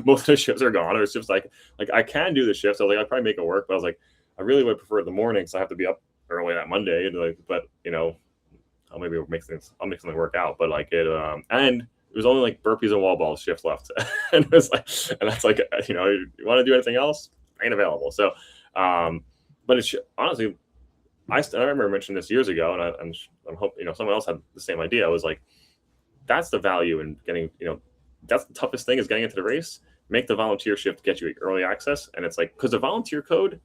most of the shifts are gone. Or it's just like I can do the shifts. So like I'd probably make it work, but I was like, I really would prefer the morning, so I have to be up early that Monday. And like, but I'll make something work out. But like it, and it was only like burpees and wall balls shifts left, and it was like, and that's like, you want to do anything else? Ain't available. So, but it's honestly, I remember mentioning this years ago, and I'm hoping someone else had the same idea. I was like, that's the value in getting, that's the toughest thing is getting into the race. make the volunteer shift get you early access. And it's like, because the volunteer code,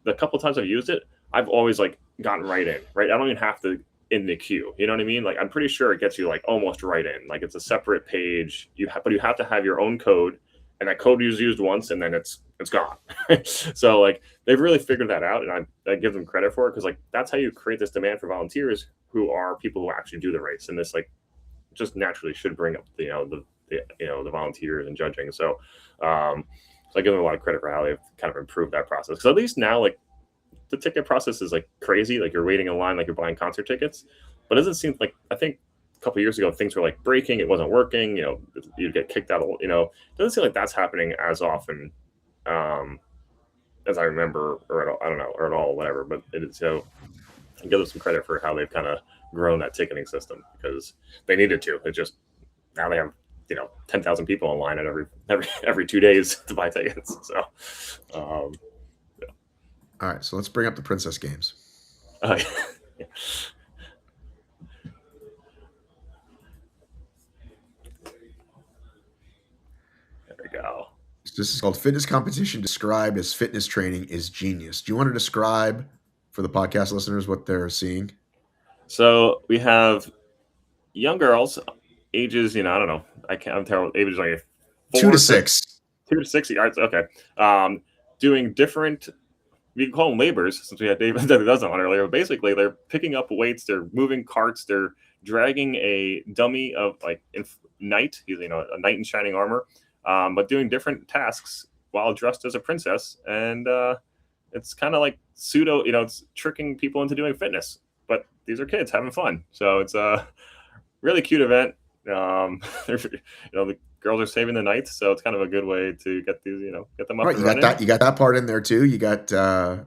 the couple times I've used it, I've always like gotten right in, right? I don't even have to in the queue. You know what I mean? Like, I'm pretty sure it gets you like almost right in. Like, it's a separate page. But you have to have your own code, and that code is used once, and then it's gone. So like, they've really figured that out, and I give them credit for it, because like, that's how you create this demand for volunteers who are people who actually do the race, and this like just naturally should bring up the volunteers and judging. So so I give them a lot of credit for how they've kind of improved that process, because at least now, like, the ticket process is like crazy. Like, you're waiting in line like you're buying concert tickets, but it doesn't seem like, I think a couple of years ago things were like breaking, it wasn't working, you'd get kicked out. It doesn't seem like that's happening as often as I remember, or I don't know, or at all, whatever. But so I give them some credit for how they've kind of grown that ticketing system, because they needed to. It just, now they have 10,000 people in line at every 2 days to buy tickets. So all right, so let's bring up the princess games. yeah. There we go. This is called Fitness Competition Described as Fitness Training is Genius. Do you want to describe for the podcast listeners what they're seeing? So we have young girls, ages, I don't know. I'm terrible. Ages like 2 to 6. 2 to 6 yards. Okay. Doing different, we can call them labors, since we had David that does on earlier. But basically, they're picking up weights, they're moving carts, they're dragging a dummy of like knight, a knight in shining armor, but doing different tasks while dressed as a princess. And it's kind of like pseudo, it's tricking people into doing fitness. But these are kids having fun. So it's a really cute event. The girls are saving the knights, so it's kind of a good way to get these, get them up. Right, you got that part in there too. You got the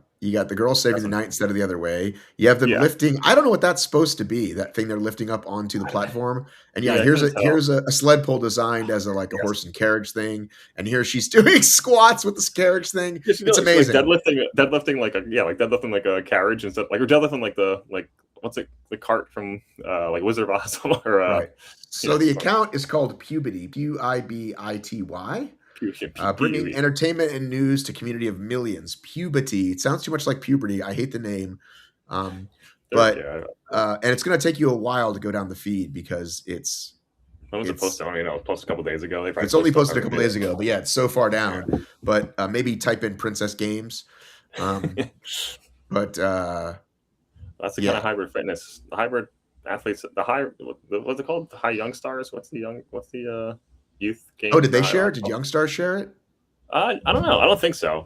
girls saving the knight instead of the other way. You have them lifting. I don't know what that's supposed to be. That thing they're lifting up onto the platform. And here's a sled pull designed as a horse and carriage thing. And here she's doing squats with this carriage thing. It's amazing. Like deadlifting like a carriage instead, like, or deadlifting like what's it, the cart from like Wizard of Oz or right. So the account is called Puberty, Puibity, bringing entertainment and news to community of millions. Puberty. It sounds too much like puberty. I hate the name, and it's going to take you a while to go down the feed, because it's. When was it posted? Posted a couple days ago. It's only posted a couple days ago, but it's so far down. Yeah. But maybe type in Princess Games. But that's the kind of hybrid fitness, the hybrid athletes, what's it called? The high young stars. What's the youth game? Oh, did they share it? Did Young Stars share it? I don't know. I don't think so.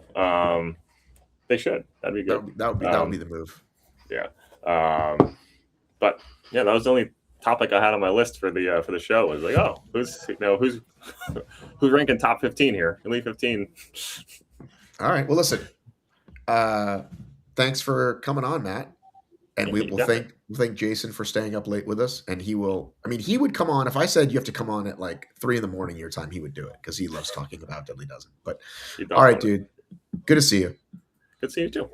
They should. That'd be good. That would be the move. Yeah. But yeah, that was the only topic I had on my list for the show. Was like, oh, who's ranking top 15 here? Elite 15. All right. Well, listen. Thanks for coming on, Matt. And we'll thank Jason for staying up late with us. And he would come on. If I said you have to come on at like 3 a.m. your time, he would do it, because he loves talking about Deadly Dozen. But all right, dude. Good to see you. Good to see you too.